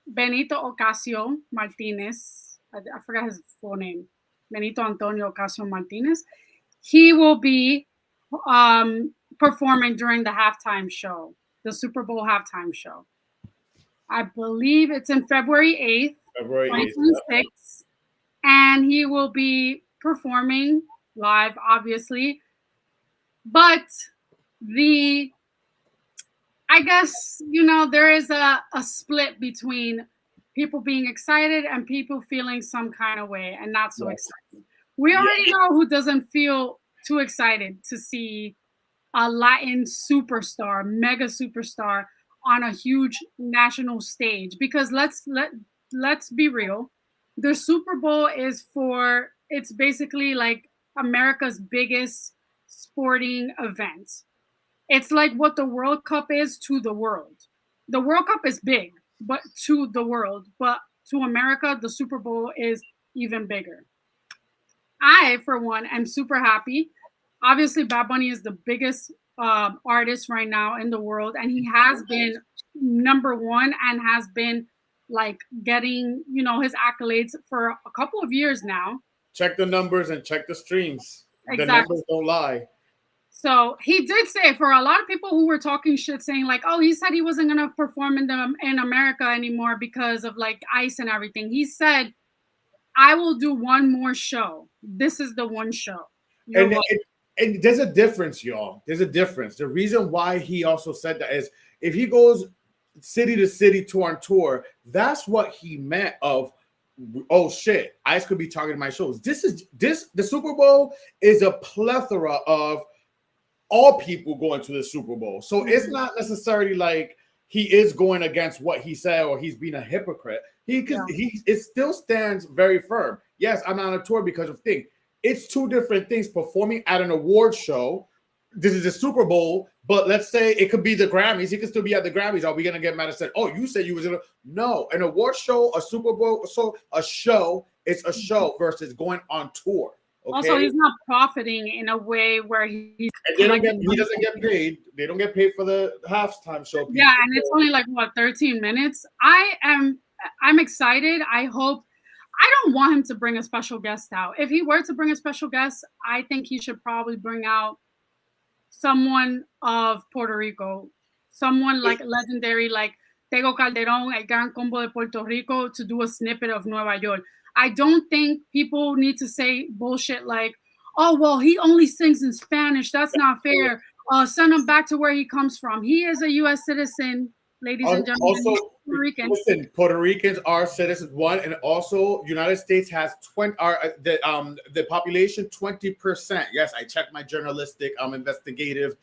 [SPEAKER 2] Benito Ocasio Martinez, I forgot his full name, Benito Antonio Ocasio Martinez, he will be performing during the halftime show, the Super Bowl halftime show. I believe it's in February 8th,
[SPEAKER 1] February 8th.
[SPEAKER 2] 2026. And he will be performing live, obviously. But I guess, there is a split between people being excited and people feeling some kind of way and not so excited. We already know who doesn't feel too excited to see a Latin superstar, mega superstar on a huge national stage. Because let's be real, the Super Bowl it's basically like America's biggest sporting event. It's like what the World Cup is to the world. The World Cup is big, but to the world, but to America, the Super Bowl is even bigger. I, for one, am super happy. Obviously, Bad Bunny is the biggest artist right now in the world, and he has been number one and has been like getting his accolades for a couple of years now.
[SPEAKER 1] Check the numbers and check the streams.
[SPEAKER 2] Exactly.
[SPEAKER 1] The numbers don't lie.
[SPEAKER 2] So he did say, for a lot of people who were talking shit, saying like, "Oh, he said he wasn't gonna perform in America anymore because of like ICE and everything." He said, "I will do one more show. This is the one show."
[SPEAKER 1] And there's a difference, y'all. There's a difference. The reason why he also said that is if he goes city to city, tour on tour, that's what he meant of, oh shit, ICE could be targeting my shows. The Super Bowl is a plethora of all people going to the Super Bowl. So it's not necessarily like he is going against what he said or he's being a hypocrite. It still stands very firm. Yes, I'm on a tour because of things. It's two different things. Performing at an award show, this is a Super Bowl, but let's say it could be the Grammys. He could still be at the Grammys. Are we gonna get mad and say, "Oh, you said you was in a..." No, an award show, a Super Bowl, so a show. It's a show versus going on tour. Okay?
[SPEAKER 2] Also, he's not profiting in a way where he
[SPEAKER 1] doesn't get paid. They don't get paid for the halftime show.
[SPEAKER 2] Yeah, and it's only like 13 minutes. I'm excited. I hope. I don't want him to bring a special guest out. If he were to bring a special guest, I think he should probably bring out someone of Puerto Rico, someone like legendary, like Tego Calderón, El Gran Combo de Puerto Rico, to do a snippet of Nueva York. I don't think people need to say bullshit like, "Oh, well, he only sings in Spanish. That's not fair. Send him back to where he comes from. He is a U.S. citizen, ladies and gentlemen."
[SPEAKER 1] Also,
[SPEAKER 2] Puerto Rican.
[SPEAKER 1] Listen, Puerto Ricans are citizens, one, and also United States has the population 20%. Yes, I checked my journalistic investigative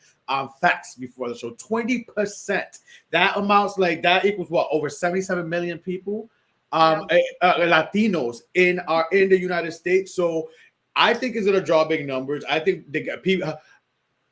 [SPEAKER 1] facts before the show. 20%. That equals what, over 77 million people, Latinos in the United States. So I think it's gonna draw big numbers. I think they get people.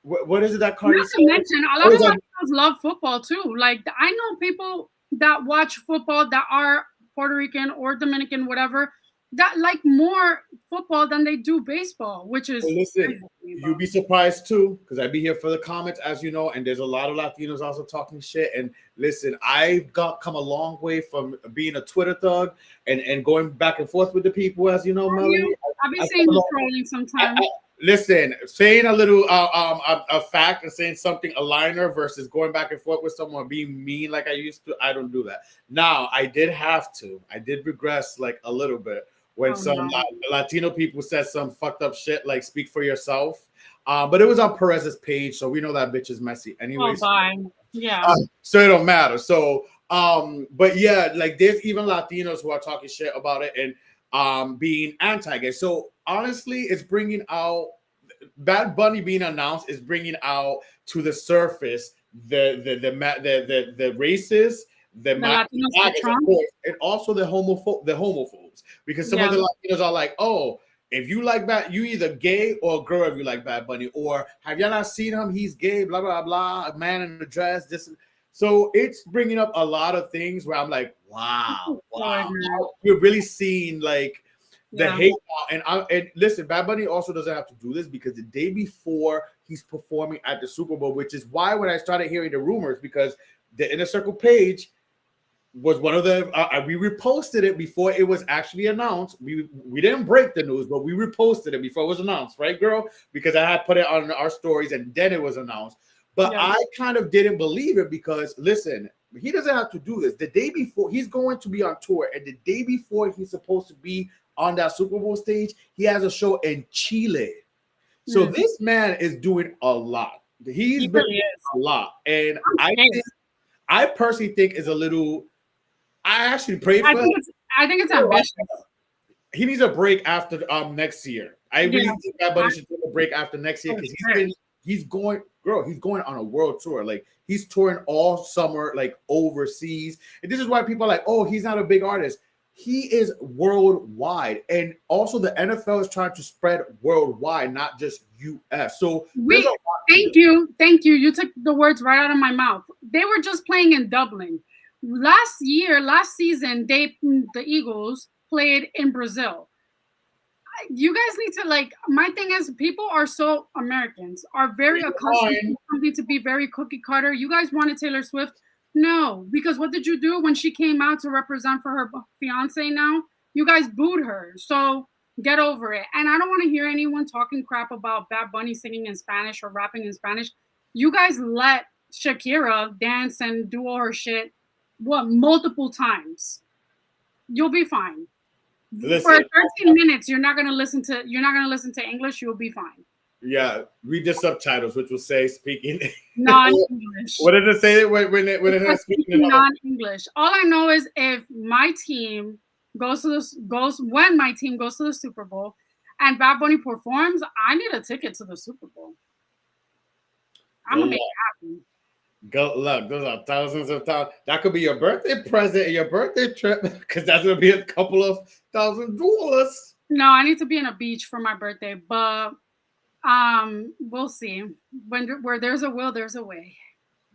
[SPEAKER 1] What is it that Cardi said?
[SPEAKER 2] Not to mention, a lot of Latinos love football too. Like, I know people that watch football that are Puerto Rican or Dominican, whatever, that like more football than they do baseball, which is...
[SPEAKER 1] Well, listen, you'll be surprised too, because I'd be here for the comments, as you know, and there's a lot of Latinos also talking shit. And listen, I've come a long way from being a Twitter thug and going back and forth with the people, as you know, Melanie.
[SPEAKER 2] I've been seeing you trolling sometimes.
[SPEAKER 1] Listen, saying a little a fact and saying something a liner versus going back and forth with someone being mean like I used to, I don't do that. Now I did regress like a little bit when
[SPEAKER 2] Oh
[SPEAKER 1] some
[SPEAKER 2] no.
[SPEAKER 1] Latino people said some fucked up shit like "speak for yourself," but it was on Perez's page, so we know that bitch is messy
[SPEAKER 2] Oh
[SPEAKER 1] anyways.
[SPEAKER 2] bye. Yeah.
[SPEAKER 1] So it don't matter. So but yeah, like there's even Latinos who are talking shit about it and being anti-gay. So honestly, it's bringing out Bad Bunny being announced is bringing out to the surface the racists, the
[SPEAKER 2] The Latinos for
[SPEAKER 1] MAGAs, of
[SPEAKER 2] Trump.
[SPEAKER 1] course, and also the homophobes, because some of
[SPEAKER 2] Yeah.
[SPEAKER 1] the Latinos are like, oh, if you like Bad, you either gay or girl if you like Bad Bunny, or have y'all not seen him? He's gay, blah blah blah, a man in a dress. This, so it's bringing up a lot of things where I'm like, wow, wow, we're really seeing like the
[SPEAKER 2] Yeah.
[SPEAKER 1] hate. And listen, Bad Bunny also doesn't have to do this because the day before he's performing at the Super Bowl, which is why when I started hearing the rumors, because the Inner Circle page was one of the we reposted it before it was actually announced. We didn't break the news, but we reposted it before it was announced, right, girl? Because I had put it on our stories and then it was announced. But
[SPEAKER 2] Yeah.
[SPEAKER 1] I kind of didn't believe it because listen, he doesn't have to do this. The day before he's going to be on tour, and the day before he's supposed to be on that Super Bowl stage, he has a show in Chile. So this man is doing a lot. He's
[SPEAKER 2] He
[SPEAKER 1] been
[SPEAKER 2] really
[SPEAKER 1] doing
[SPEAKER 2] is.
[SPEAKER 1] a lot, and
[SPEAKER 2] I'm scared.
[SPEAKER 1] I personally think is a little. I actually pray
[SPEAKER 2] I
[SPEAKER 1] for him.
[SPEAKER 2] think it's ambitious.
[SPEAKER 1] He needs a break after next year. I really
[SPEAKER 2] Yeah.
[SPEAKER 1] think that buddy should take a break after next year
[SPEAKER 2] Oh,
[SPEAKER 1] because
[SPEAKER 2] sure.
[SPEAKER 1] he's going on a world tour. Like he's touring all summer, like overseas. And this is why people are like, oh, he's not a big artist. He is worldwide, and also the NFL is trying to spread worldwide, not just US. So there's a lot to
[SPEAKER 2] Thank
[SPEAKER 1] do.
[SPEAKER 2] you. You took the words right out of my mouth. They were just playing in Dublin. Last season, the Eagles played in Brazil. You guys need to like. My thing is, people are so Americans are very accustomed to something to be very cookie cutter. You guys wanted Taylor Swift, no, because what did you do when she came out to represent for her fiance? Now you guys booed her. So get over it. And I don't want to hear anyone talking crap about Bad Bunny singing in Spanish or rapping in Spanish. You guys let Shakira dance and do all her shit multiple times. You'll be fine.
[SPEAKER 1] Listen,
[SPEAKER 2] For 13 minutes, you're not gonna listen to English. You'll be fine.
[SPEAKER 1] yeah, read the subtitles, which will say speaking
[SPEAKER 2] Non-English.
[SPEAKER 1] What does it say when it has speaking in
[SPEAKER 2] non-English? All I know is if my team when my team goes to the Super Bowl and Bad Bunny performs, I need a ticket to the Super Bowl. I'm gonna make it happen.
[SPEAKER 1] Good luck. Those are thousands of dollars. That could be your birthday present and your birthday trip because that's gonna be a couple of $1,000.
[SPEAKER 2] No, I need to be in a beach for my birthday, but we'll see. Where there's a will, there's a way.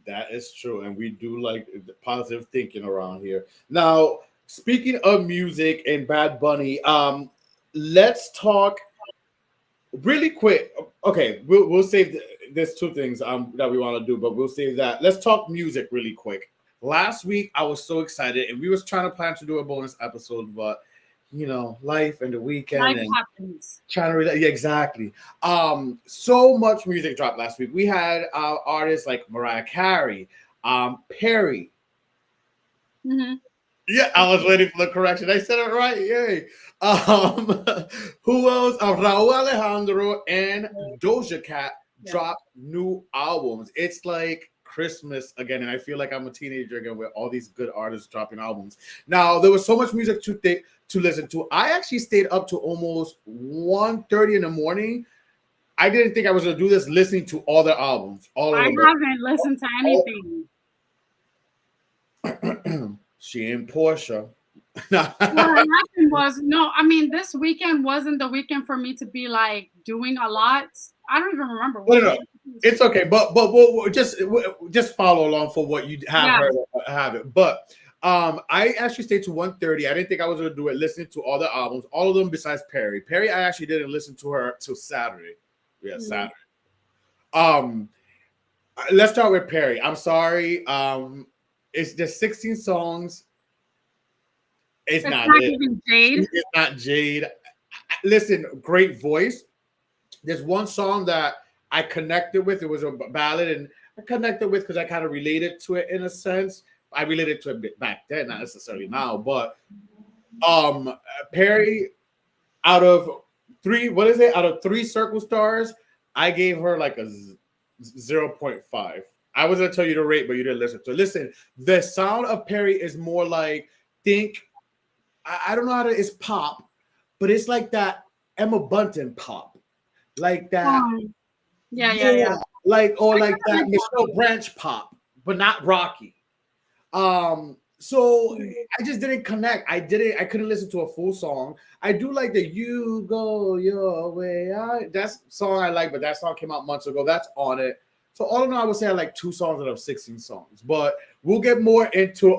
[SPEAKER 1] That is true, and we do like the positive thinking around here. Now, speaking of music and Bad Bunny, let's talk really quick. Okay, we'll save. There's two things that we want to do, but we'll save that. Let's talk music really quick. Last week I was so excited, and we was trying to plan to do a bonus episode, but you know, life and the weekend
[SPEAKER 2] Life
[SPEAKER 1] and
[SPEAKER 2] happens.
[SPEAKER 1] trying to relate. Yeah, exactly. So much music dropped last week. We had artists like Mariah Carey, Perry.
[SPEAKER 2] Mm-hmm.
[SPEAKER 1] Yeah, I was waiting for the correction. I said it right. Yay. Who else? Raúl Alejandro and Doja Cat dropped new albums. It's like Christmas again, and I feel like I'm a teenager again with all these good artists dropping albums. Now, there was so much music to listen to. I actually stayed up to almost 1:30 in the morning. I didn't think I was going to do this, listening to all their albums.
[SPEAKER 2] I haven't listened to anything.
[SPEAKER 1] She and Portia.
[SPEAKER 2] What happened was, this weekend wasn't the weekend for me to be like doing a lot. I don't even remember.
[SPEAKER 1] No. It's okay, but we'll just follow along for what you have it. But I actually stayed to 1:30. I didn't think I was going to do it, listening to all the albums, all of them besides Perry. Perry, I actually didn't listen to her till Saturday. Yeah, Saturday. Let's start with Perry. I'm sorry. It's just 16 songs. It's not
[SPEAKER 2] even Jade.
[SPEAKER 1] It's not Jade. Listen, great voice, there's one song that I connected with. It was a ballad, and I connected with because I kind of related to it in a sense. I related to it back then, not necessarily now. But Perry, out of three, what is it? Out of three circle stars, I gave her like a 0.5. I was gonna tell you to rate, but you didn't listen. So listen, the sound of Perry is more like think. I don't know how to. It's pop, but it's like that Emma Bunton pop, like that.
[SPEAKER 2] Yeah.
[SPEAKER 1] Like or like
[SPEAKER 2] I
[SPEAKER 1] that
[SPEAKER 2] like
[SPEAKER 1] Michelle Branch pop, but not Rocky. So I just didn't connect. I couldn't listen to a full song. I do like the "You Go Your Way." That's song I like, but that song came out months ago. That's on it. So all in all, I would say I like 2 songs out of 16 songs. But we'll get more into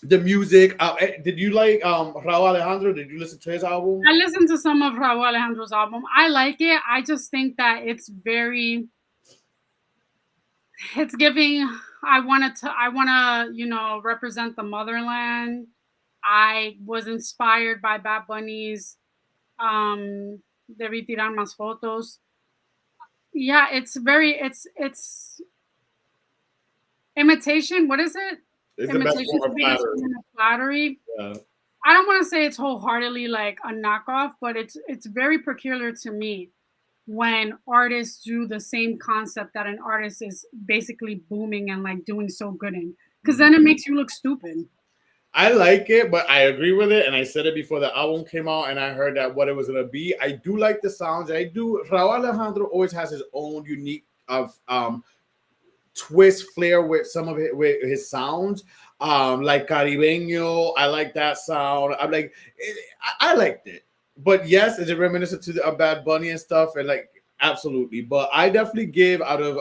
[SPEAKER 1] the music. Did you like Raul Alejandro? Did you listen to his album?
[SPEAKER 2] I listened to some of Raul Alejandro's album. I like it. I just think that it's giving. I want to represent the motherland. I was inspired by Bad Bunny's Debí tirar más fotos. Yeah, it's imitation. What is it?
[SPEAKER 1] It's the best
[SPEAKER 2] Imitation
[SPEAKER 1] form
[SPEAKER 2] to
[SPEAKER 1] of
[SPEAKER 2] be
[SPEAKER 1] flattery.
[SPEAKER 2] flattery.
[SPEAKER 1] Yeah.
[SPEAKER 2] I don't want to say it's wholeheartedly like a knockoff, but it's very peculiar to me when artists do the same concept that an artist is basically booming and like doing so good in, because then it makes you look stupid.
[SPEAKER 1] I like it, but I agree with it. And I said it before the album came out, and I heard that what it was gonna be. I do like the sounds. I do. Raul Alejandro always has his own unique of twist flair with some of it with his sounds. Like Caribeño, I like that sound. I'm like, I liked it. But yes, is it reminiscent to the Bad Bunny and stuff? And like, absolutely. But I definitely give out of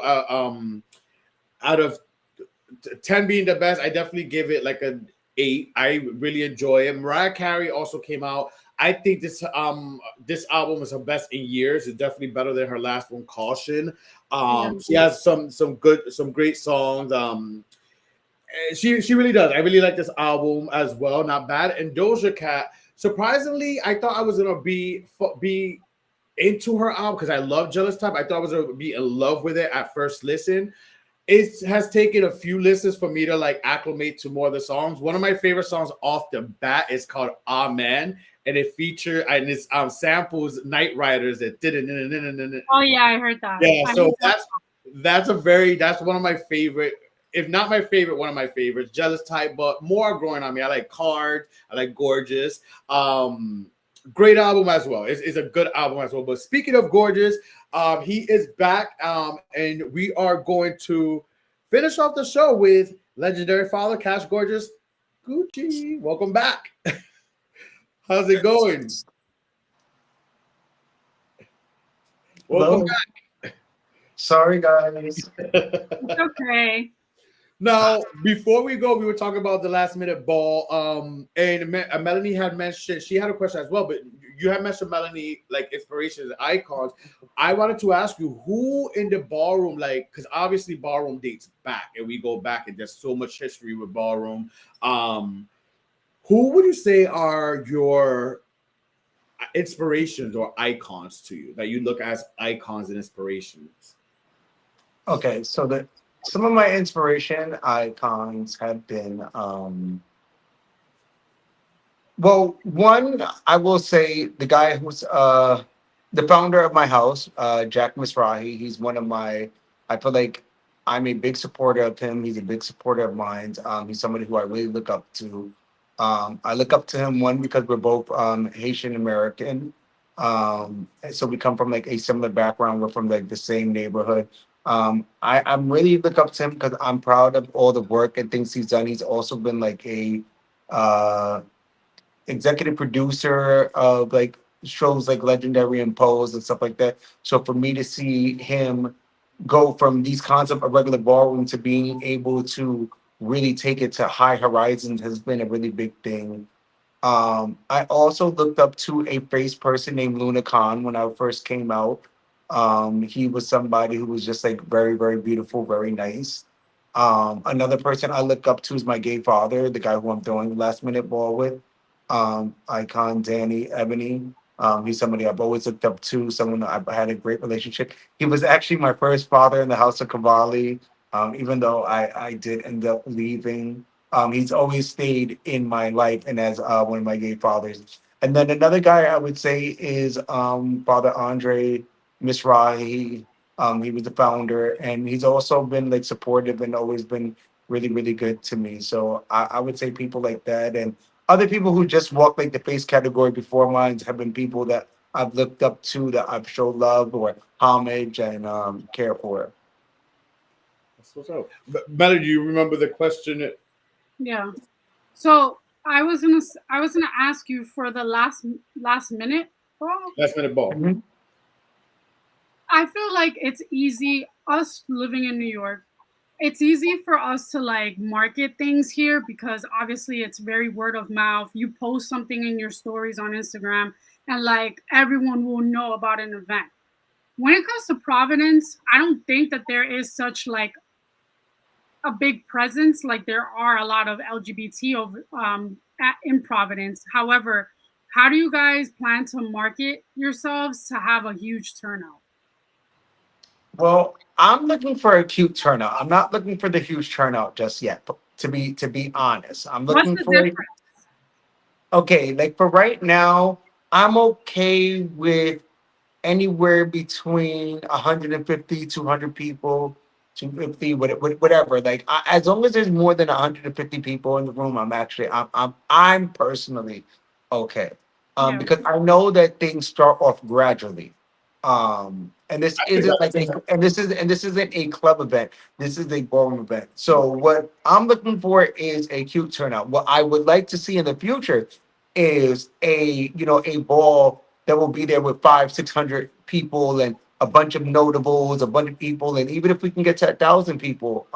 [SPEAKER 1] 10 being the best, I definitely give it like an 8. I really enjoy it. Mariah Carey also came out. I think this album is her best in years. It's definitely better than her last one, Caution. She has some great songs. She really does. I really like this album as well. Not bad. And Doja Cat, surprisingly, I thought I was gonna be into her album because I love Jealous Type. I thought I was gonna be in love with it at first listen. It has taken a few listens for me to like acclimate to more of the songs. One of my favorite songs off the bat is called Amen, and it features and it's samples Night Riders that did it.
[SPEAKER 2] Oh yeah, I heard that.
[SPEAKER 1] Yeah, so that's one of my favorite, if not my favorite, one of my favorites. Jealous Type, but more growing on me. I like Card. I like Gorgeous. Great album as well. It's a good album as well. But speaking of Gorgeous, he is back, and we are going to finish off the show with legendary father Cash Gorgeous Gucci. Welcome back. How's it going? Welcome back.
[SPEAKER 3] Sorry, guys.
[SPEAKER 2] It's okay.
[SPEAKER 1] Now, before we go, we were talking about the last minute ball. And Melanie had mentioned, she had a question as well, but you had mentioned Melanie, like inspirations, icons. I wanted to ask you who in the ballroom, like, because obviously ballroom dates back and we go back and there's so much history with ballroom. Who would you say are your inspirations or icons to you that you look as icons and inspirations?
[SPEAKER 3] Okay, so some of my inspiration icons have been well, one, I will say the guy who's the founder of my house, Jack Mizrahi. He's one of my, I feel like I'm a big supporter of him. He's a big supporter of mine. He's somebody who I really look up to. I look up to him, one, because we're both Haitian American. So we come from like a similar background. We're from like the same neighborhood. I'm really look up to him because I'm proud of all the work and things he's done. He's also been like a executive producer of like shows like Legendary and Pose and stuff like that. So for me to see him go from these concepts of regular ballroom to being able to really take it to high horizons has been a really big thing. I also looked up to a face person named Luna Khan when I first came out. He was somebody who was just like very, very beautiful, very nice. Another person I look up to is my gay father, the guy who I'm doing last minute ball with. Icon Danny Ebony. He's somebody I've always looked up to, someone I've had a great relationship. He was actually my first father in the House of Cavalli, even though I did end up leaving. He's always stayed in my life and as one of my gay fathers. And then another guy I would say is Father Andre Misrahi. He was the founder, and he's also been like supportive and always been really, really good to me. So I would say people like that, and other people who just walk like the face category before mine have been people that I've looked up to, that I've showed love or homage and care for.
[SPEAKER 1] That's what's up. Melody, do you remember the question?
[SPEAKER 2] Yeah. So I was gonna ask you for the last minute. Well,
[SPEAKER 1] Last minute ball.
[SPEAKER 3] Mhm.
[SPEAKER 2] I feel like it's easy, us living in New York, it's easy for us to like market things here because obviously it's very word of mouth. You post something in your stories on Instagram and like everyone will know about an event. When it comes to Providence, I don't think that there is such like a big presence. Like there are a lot of LGBT in Providence. However, how do you guys plan to market yourselves to have a huge turnout?
[SPEAKER 3] Well, I'm looking for a cute turnout. I'm not looking for the huge turnout just yet. To be honest, I'm
[SPEAKER 2] What's
[SPEAKER 3] looking
[SPEAKER 2] the
[SPEAKER 3] for
[SPEAKER 2] difference?
[SPEAKER 3] okay. Like for right now, I'm okay with anywhere between 150, 200 people, 250, whatever. Like as long as there's more than 150 people in the room, I'm personally okay.
[SPEAKER 2] Yeah.
[SPEAKER 3] Because I know that things start off gradually. And
[SPEAKER 1] I think that's
[SPEAKER 3] this isn't a club event. This is a ballroom event. So what I'm looking for is a cute turnout. What I would like to see in the future is a ball that will be there with 500, 600 people and a bunch of notables, a bunch of people, and even if we can get to 1,000 people,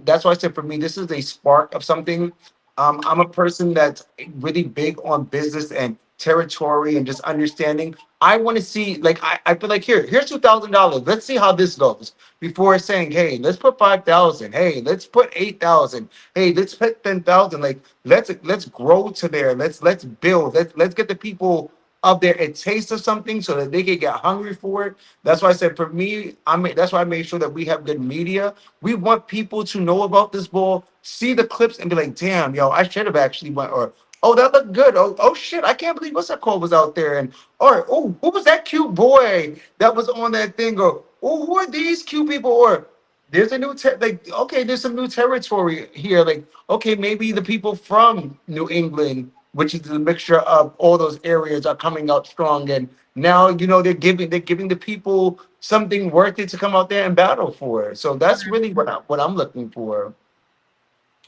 [SPEAKER 3] that's why I said for me this is a spark of something. I'm a person that's really big on business and territory and just understanding. I want to see, like, I feel like here's $2,000. Let's see how this goes before saying, hey, let's put 5,000. Hey, let's put 8,000. Hey, let's put 10,000. Like, let's grow to there. Let's build. Let's get the people up there a taste of something so that they can get hungry for it. That's why I said for me, that's why I made sure that we have good media. We want people to know about this ball, see the clips, and be like, damn, yo, I should have actually went, or oh, that looked good. Oh shit, I can't believe what's that call was out there. And or oh, who was that cute boy that was on that thing? Or oh, who are these cute people? Or there's a new like okay, there's some new territory here. Like okay, maybe the people from New England, which is a mixture of all those areas, are coming out strong. And now they're giving the people something worth it to come out there and battle for. So that's really what I'm looking for.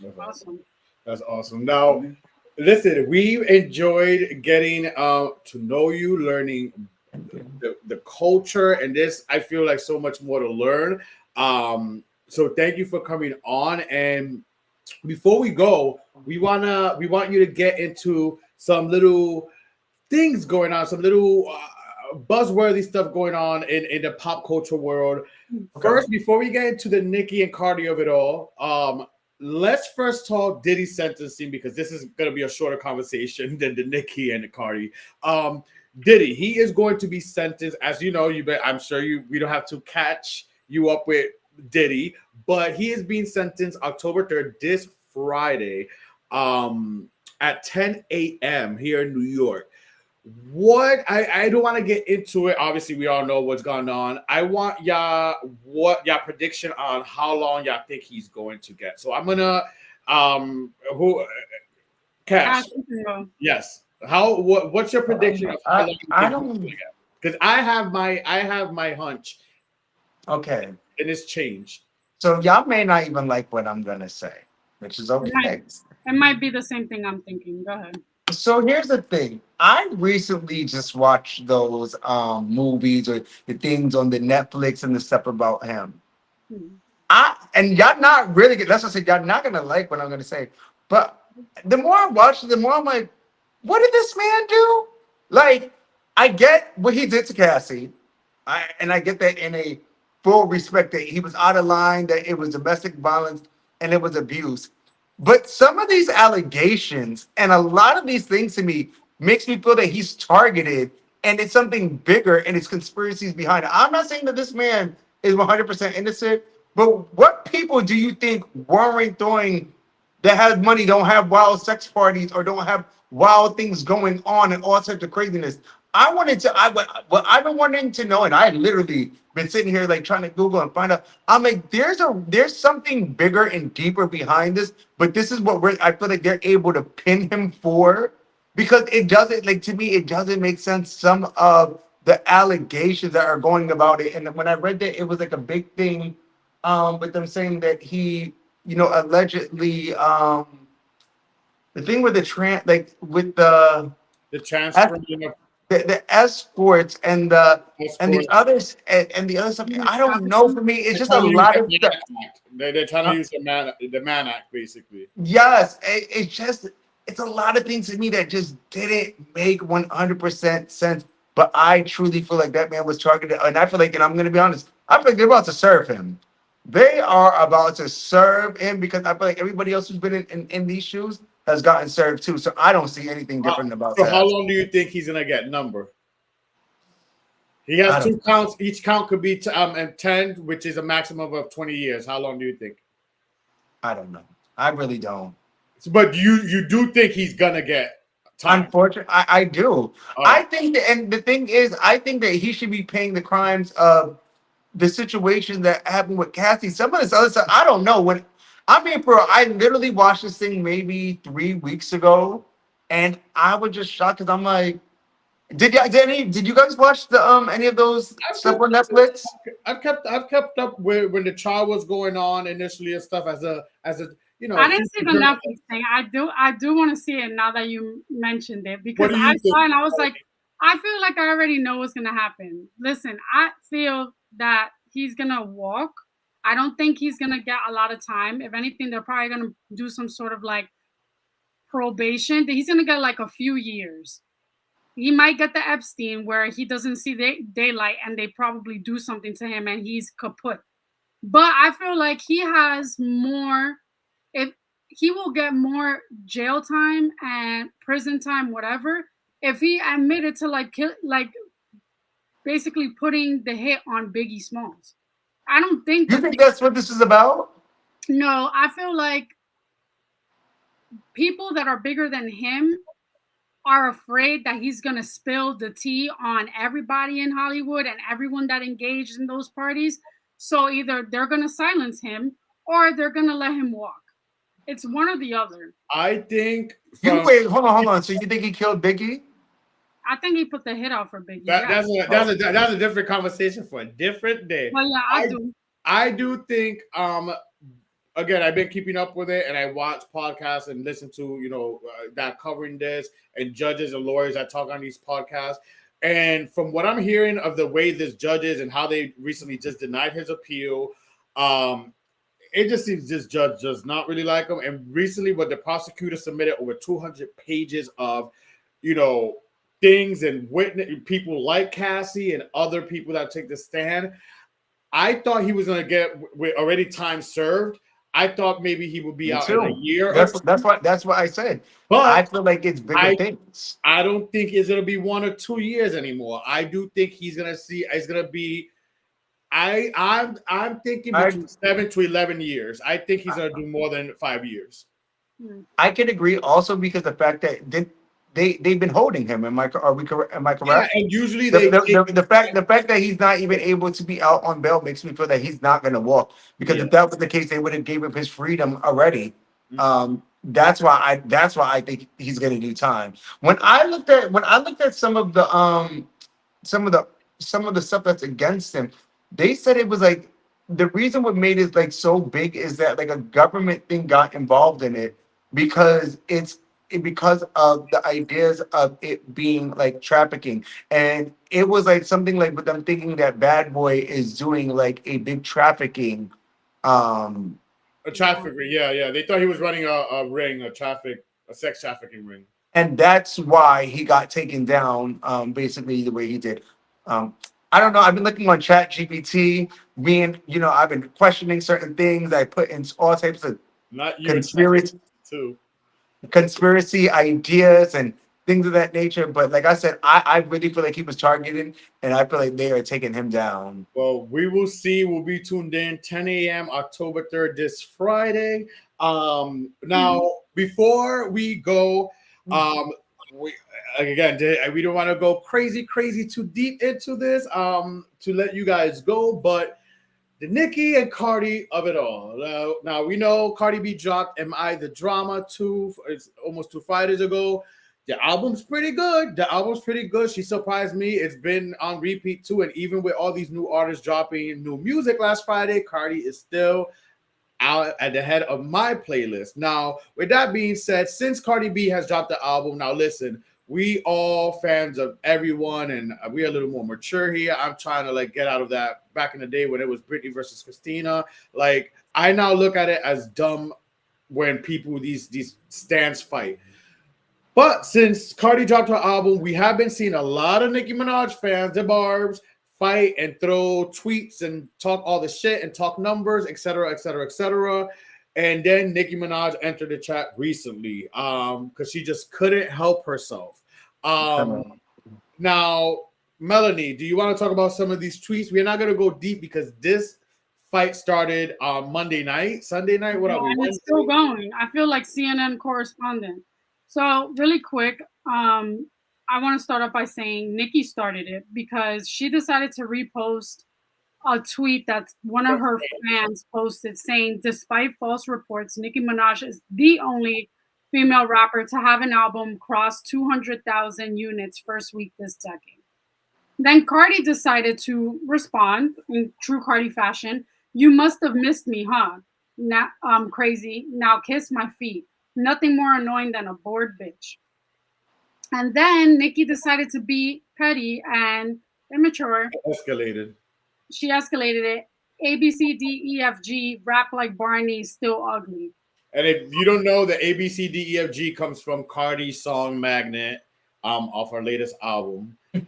[SPEAKER 1] That's awesome.
[SPEAKER 2] Awesome.
[SPEAKER 1] That's awesome. Now, listen, we enjoyed getting to know you, learning the culture, and this. I feel like so much more to learn. So thank you for coming on. And before we go, we want you to get into some little things going on, some little buzzworthy stuff going on in the pop culture world.
[SPEAKER 3] Okay.
[SPEAKER 1] First, before we get into the Nicki and Cardi of it all, let's first talk Diddy sentencing because this is going to be a shorter conversation than the Nicki and the Cardi. Diddy, he is going to be sentenced, as you know. I'm sure we don't have to catch you up with Diddy, but he is being sentenced October 3rd, this Friday, at 10 a.m. here in New York. What I don't want to get into it. Obviously, we all know what's going on. I want y'all prediction on how long y'all think he's going to get. So I'm gonna who Cash. Yes. What's your prediction of how long you
[SPEAKER 3] I
[SPEAKER 1] think he's
[SPEAKER 3] don't.
[SPEAKER 1] gonna get? Because I have my hunch
[SPEAKER 3] Okay.
[SPEAKER 1] and it's changed.
[SPEAKER 3] So y'all may not even like what I'm gonna say, which is okay.
[SPEAKER 2] It might be the same thing I'm thinking. Go ahead.
[SPEAKER 3] So here's the thing. I recently just watched those movies or the things on the Netflix and the stuff about him.
[SPEAKER 2] Hmm.
[SPEAKER 3] And y'all not really that's what I said, y'all not gonna like what I'm gonna say. But the more I watch it, the more I'm like, what did this man do? Like, I get what he did to Cassie. And I get that in a full respect that he was out of line, that it was domestic violence and it was abuse. But some of these allegations and a lot of these things to me makes me feel that he's targeted and it's something bigger and it's conspiracies behind it. I'm not saying that this man is 100% innocent, but what people do you think weren't throwing that has money don't have wild sex parties or don't have wild things going on and all types of craziness? What I've been wanting to know, and I literally been sitting here like trying to Google and find out. I'm like, there's something bigger and deeper behind this, but this is what I feel like they're able to pin him for because it doesn't like to me, it doesn't make sense. Some of the allegations that are going about it, and when I read that, it was like a big thing, with them saying that he, allegedly, the thing with the like with
[SPEAKER 1] The transferring of
[SPEAKER 3] the escorts and the
[SPEAKER 1] escorts.
[SPEAKER 3] others and the other stuff. I don't know. For me, it's
[SPEAKER 1] They're
[SPEAKER 3] just a
[SPEAKER 1] trying to use
[SPEAKER 3] lot
[SPEAKER 1] the
[SPEAKER 3] of
[SPEAKER 1] Mann
[SPEAKER 3] stuff.
[SPEAKER 1] Act. They're trying to use the Mann Act, basically.
[SPEAKER 3] Yes, it's a lot of things to me that just didn't make 100% sense. But I truly feel like that man was targeted, and I feel like, and I'm gonna be honest, I feel like they're about to serve him. They are about to serve him because I feel like everybody else who's been in these shoes has gotten served too. So I don't see anything different about
[SPEAKER 1] So how
[SPEAKER 3] that.
[SPEAKER 1] long do you think he's gonna get? Number. He
[SPEAKER 3] I
[SPEAKER 1] has
[SPEAKER 3] don't.
[SPEAKER 1] 2 counts. Each count could be and 10, which is a maximum of 20 years. How long do you think?
[SPEAKER 3] I don't know. I really don't.
[SPEAKER 1] But you do think he's gonna get time?
[SPEAKER 3] Unfortunately, I do. I think that, and the thing is, I think that he should be paying the crimes of the situation that happened with Cassie. Some of this other stuff, I don't know. When I mean, I literally watched this thing maybe 3 weeks ago, and I was just shocked because I'm like, did you guys watch the any of those stuff on Netflix?
[SPEAKER 1] I've kept up with when the trial was going on initially and stuff as a
[SPEAKER 2] I didn't see the Netflix thing. I do want to see it now that you mentioned it because
[SPEAKER 1] do you
[SPEAKER 2] I
[SPEAKER 1] think?
[SPEAKER 2] saw it and I was like, I feel like I already know what's gonna happen. Listen, I feel that he's gonna walk. I don't think he's gonna get a lot of time. If anything, they're probably gonna do some sort of like probation. He's gonna get like a few years. He might get the Epstein where he doesn't see daylight and they probably do something to him and he's kaput. But I feel like he has more, if he will get more jail time and prison time, whatever, if he admitted to like basically putting the hit on Biggie Smalls. I don't think
[SPEAKER 3] You think that's what this is about?
[SPEAKER 2] No, I feel like people that are bigger than him are afraid that he's going to spill the tea on everybody in Hollywood and everyone that engaged in those parties. So either they're going to silence him or they're going to let him walk. It's one or the other.
[SPEAKER 1] I think.
[SPEAKER 3] Wait, hold on. So you think he killed Biggie?
[SPEAKER 2] I think he put the hit out for Biggie.
[SPEAKER 1] That's a different conversation for a different day.
[SPEAKER 2] Well, yeah,
[SPEAKER 1] I do think. Again, I've been keeping up with it, and I watch podcasts and listen to that covering this, and judges and lawyers that talk on these podcasts. And from what I'm hearing of the way this judge is and how they recently just denied his appeal, it just seems this judge does not really like him. And recently, what the prosecutor submitted over 200 pages of, things and witness people like Cassie and other people that take the stand. I thought he was going to get with already time served. I thought maybe he would be out in a year.
[SPEAKER 3] That's what I said. But I feel like it's bigger things.
[SPEAKER 1] I don't think it's gonna be 1 or 2 years anymore. I do think he's gonna see. It's gonna be. I'm thinking between 7 to 11 years. I think he's gonna do more than 5 years.
[SPEAKER 3] I can agree also because the fact that they've been holding him. Am I correct?
[SPEAKER 1] Yeah, and usually
[SPEAKER 3] the fact that he's not even able to be out on bail makes me feel that he's not going to walk. Because if that was the case, they would have gave him his freedom already. That's why I think he's going to do time. When I looked at some of the stuff that's against him, they said it was like the reason what made it like so big is that like a government thing got involved in it because because of the ideas of it being like trafficking. And it was like something like with them thinking that Bad Boy is doing like a big trafficking.
[SPEAKER 1] A traffic ring, yeah. They thought he was running a sex trafficking ring.
[SPEAKER 3] And that's why he got taken down, basically the way he did. I don't know. I've been looking on Chat GPT, I've been questioning certain things. I put in all types of conspiracy ideas, and things of that nature. But like I said, I really feel like he was targeted, and I feel like they are taking him down.
[SPEAKER 1] Well, we will see. We'll be tuned in 10 a.m. October 3rd this Friday. Now, before we go, we again we don't want to go crazy too deep into this to let you guys go, but the Nicki and Cardi of it all. Now we know Cardi B dropped "Am I the Drama" it's almost 2 Fridays ago. The album's pretty good. She surprised me. It's been on repeat too. And even with all these new artists dropping new music last Friday, Cardi is still out at the head of my playlist. Now, with that being said, since Cardi B has dropped the album, now listen, we all fans of everyone, and we're a little more mature here. I'm trying to like get out of that back in the day when it was Britney versus Christina. Like, I now look at it as dumb when people these stands fight. But since Cardi dropped her album, we have been seeing a lot of Nicki Minaj fans, the Barbs, fight and throw tweets and talk all the shit and talk numbers, etc., etc., etc. And then Nicki Minaj entered the chat recently because she just couldn't help herself. Now, Melanie, do you want to talk about some of these tweets? We're not going to go deep because this fight started on Monday night, Sunday night. What are we?
[SPEAKER 2] And it's still going. I feel like CNN correspondent. So really quick, I want to start off by saying Nicki started it because she decided to repost a tweet that one of her fans posted saying, despite false reports, Nicki Minaj is the only female rapper to have an album cross 200,000 units first week this decade. Then Cardi decided to respond in true Cardi fashion. You must have missed me, huh? Now, crazy. Now kiss my feet. Nothing more annoying than a bored bitch. And then Nicki decided to be petty and immature. She escalated it. A, B, C, D, E, F, G, rap like Barney, still ugly.
[SPEAKER 1] And if you don't know, the A, B, C, D, E, F, G comes from Cardi's song Magnet off her latest album.
[SPEAKER 2] I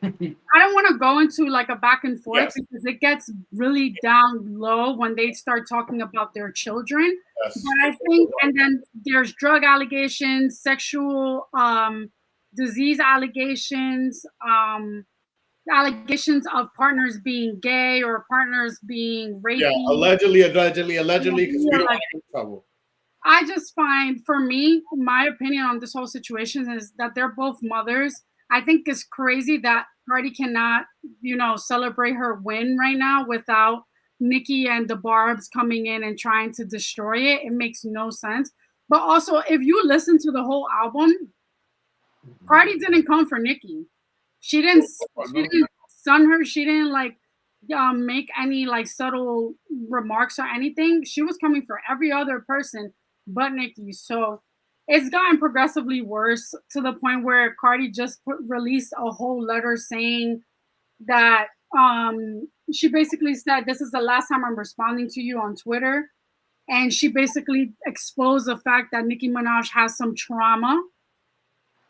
[SPEAKER 2] don't want to go into like a back and forth because it gets really down low when they start talking about their children. But I think, and then there's drug allegations, sexual disease allegations, allegations of partners being gay or partners being rapey.
[SPEAKER 1] Yeah, allegedly, because we don't want to get in trouble.
[SPEAKER 2] I just find, for me, my opinion on this whole situation is that they're both mothers. I think it's crazy that Cardi cannot, celebrate her win right now without Nicki and the Barbs coming in and trying to destroy it. It makes no sense. But also, if you listen to the whole album, Cardi didn't come for Nicki. She didn't sun her. She didn't make any subtle remarks or anything. She was coming for every other person but Nicki. So it's gotten progressively worse to the point where Cardi just released a whole letter saying that she basically said, this is the last time I'm responding to you on Twitter. And she basically exposed the fact that Nicki Minaj has some trauma,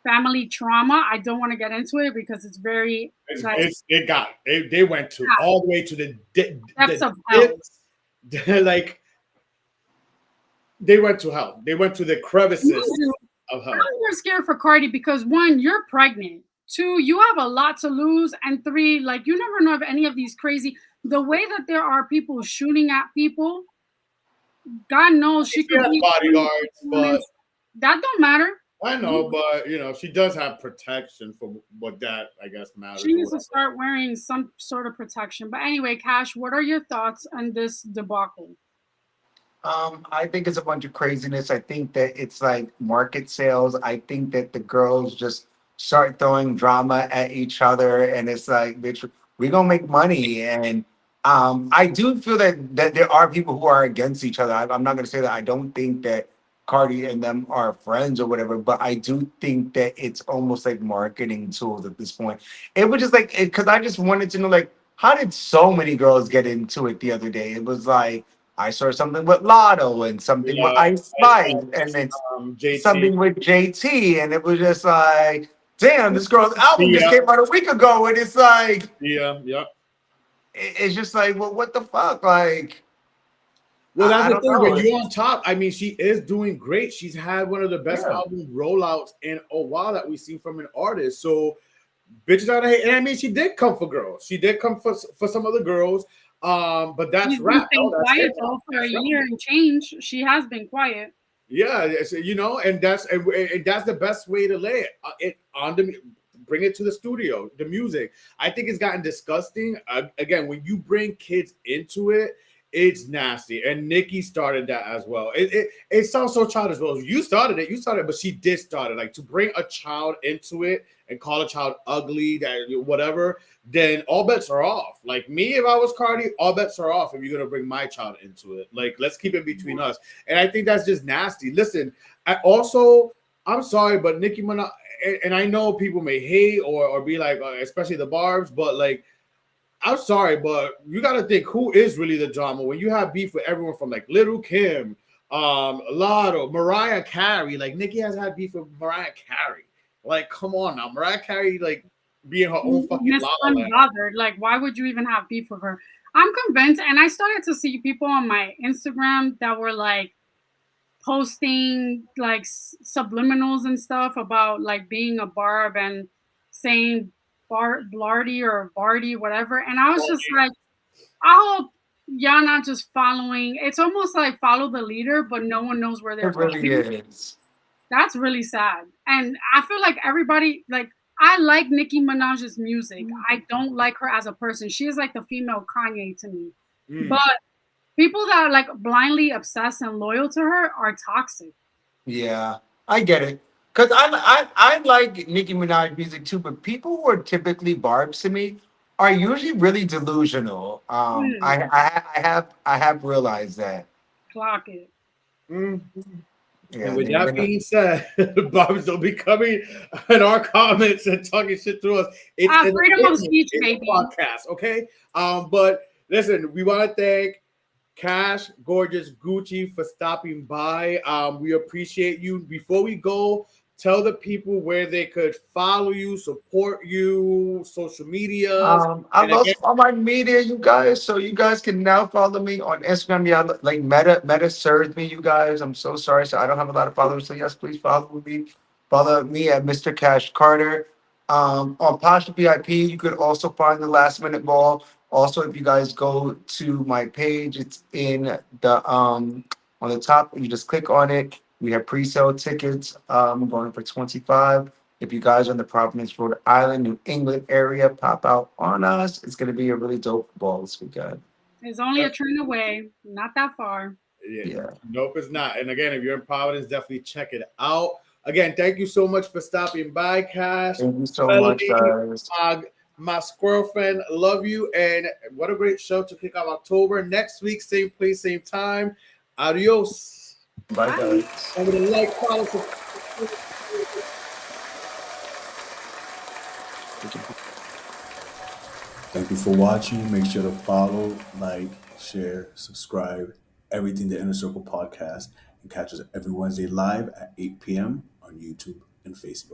[SPEAKER 2] family trauma. I don't want to get into it because it's very...
[SPEAKER 1] They went to all the way to the
[SPEAKER 2] depths of hell.
[SPEAKER 1] They went to hell. They went to the crevices of hell.
[SPEAKER 2] I'm scared for Cardi because 1, you're pregnant. 2, you have a lot to lose. And 3, you never know if any of these crazy, the way that there are people shooting at people, God knows she could be
[SPEAKER 1] bodyguards, but
[SPEAKER 2] that don't matter.
[SPEAKER 1] I know, but she does have protection for what that I guess matters.
[SPEAKER 2] She needs to start wearing some sort of protection. But anyway, Cash, what are your thoughts on this debacle?
[SPEAKER 3] I think it's a bunch of craziness. I think that it's like market sales. I think that the girls just start throwing drama at each other, and it's like, bitch, we're gonna make money. And I do feel that there are people who are against each other. I'm not gonna say that I don't think that Cardi and them are friends or whatever, but I do think that it's almost like marketing tools at this point. It was just like, because I just wanted to know, how did so many girls get into it the other day? It was like, I saw something with Lotto and something with Ice Spice, and it's something with JT, and it was just like, damn, this girl's album just came out a week ago, and it's like,
[SPEAKER 1] yeah.
[SPEAKER 3] It's just like, well, what the fuck,
[SPEAKER 1] Well, that's
[SPEAKER 3] I
[SPEAKER 1] the
[SPEAKER 3] don't
[SPEAKER 1] thing.
[SPEAKER 3] know.
[SPEAKER 1] When you're on top, I mean, she is doing great. She's had one of the best
[SPEAKER 3] Yeah.
[SPEAKER 1] album rollouts in a while that we've seen from an artist. So bitches out of hate. And I mean, she did come for girls. She did come for some other girls. But that's
[SPEAKER 2] She's been
[SPEAKER 1] rap.
[SPEAKER 2] staying
[SPEAKER 1] No, that's
[SPEAKER 2] quiet
[SPEAKER 1] hip
[SPEAKER 2] though
[SPEAKER 1] hop.
[SPEAKER 2] for a
[SPEAKER 1] That's rap.
[SPEAKER 2] year and change. She has been quiet.
[SPEAKER 1] Yeah, and that's the best way to lay it on the bring it to the studio. The music, I think, it's gotten disgusting. Again, when you bring kids into it, it's nasty. And Nikki started that as well. It sounds so childish. Well, you started it, but she did start it. Like to bring a child into it and call a child ugly, that whatever, then all bets are off. Like me, if I was Cardi, all bets are off if you're gonna bring my child into it. Like, let's keep it between us. And I think that's just nasty. Listen, I'm sorry, but Nicki Minaj, and I know people may hate or be like, especially the Barbs, but like, I'm sorry, but you got to think who is really the drama when you have beef with everyone from like Little Kim, Lotto, Mariah Carey. Like Nicki has had beef with Mariah Carey. Like, come on now, Mariah Carey, like being her own fucking
[SPEAKER 2] Miss
[SPEAKER 1] La La Land.
[SPEAKER 2] Unbothered. Like, why would you even have beef with her? I'm convinced, and I started to see people on my Instagram that were like posting like subliminals and stuff about like being a Barb and saying Blardy or Barty, whatever. And I was just like, I hope y'all not just following. It's almost like follow the leader, but no one knows where they're
[SPEAKER 3] It really
[SPEAKER 2] going.
[SPEAKER 3] is.
[SPEAKER 2] That's really sad. And I feel like everybody, like, I like Nicki Minaj's music. I don't like her as a person. She is like the female Kanye to me. But people that are like blindly obsessed and loyal to her are toxic.
[SPEAKER 3] Yeah, I get it. Cause I like Nicki Minaj music too, but people who are typically Barbs to me are usually really delusional. I have realized that.
[SPEAKER 2] Clock it.
[SPEAKER 1] Mm.
[SPEAKER 3] Yeah,
[SPEAKER 1] And with
[SPEAKER 3] Nicki
[SPEAKER 1] that
[SPEAKER 3] Minaj.
[SPEAKER 1] being said, Barbs don't be coming in our comments and talking shit through us. It's
[SPEAKER 2] Freedom of speech,
[SPEAKER 1] it's
[SPEAKER 2] baby.
[SPEAKER 1] a podcast, okay? But listen, we want to thank Cash Gorgeous Gucci for stopping by. We appreciate you. Before we go, tell the people where they could follow you, support you, social medias.
[SPEAKER 3] I
[SPEAKER 1] And again,
[SPEAKER 3] lost all my media, you guys, so you guys can now follow me on Instagram. Yeah, like Meta served me, you guys. I'm so sorry, so I don't have a lot of followers. So yes, please follow me. Follow me at Mr. Cash Carter. On Pasha VIP, you could also find the Last Minute Ball. Also, if you guys go to my page, it's in the on the top. You just click on it. We have pre-sale tickets. Going for 25. If you guys are in the Providence, Rhode Island, New England area, pop out on us. It's going to be a really dope ball this weekend.
[SPEAKER 2] It's only a train away, not that far.
[SPEAKER 3] Yeah.
[SPEAKER 1] Nope, it's not. And again, if you're in Providence, definitely check it out. Again, thank you so much for stopping by, Cash.
[SPEAKER 3] Thank you so much,
[SPEAKER 1] Melanie,
[SPEAKER 3] guys.
[SPEAKER 1] my squirrel friend, love you. And what a great show to kick off October. Next week, same place, same time. Adios.
[SPEAKER 3] Bye, guys.
[SPEAKER 1] I'm gonna like, follow,
[SPEAKER 4] Thank you for watching. Make sure to follow, like, share, subscribe, everything the Inner Circle podcast, and catch us every Wednesday live at 8 p.m. on YouTube and Facebook.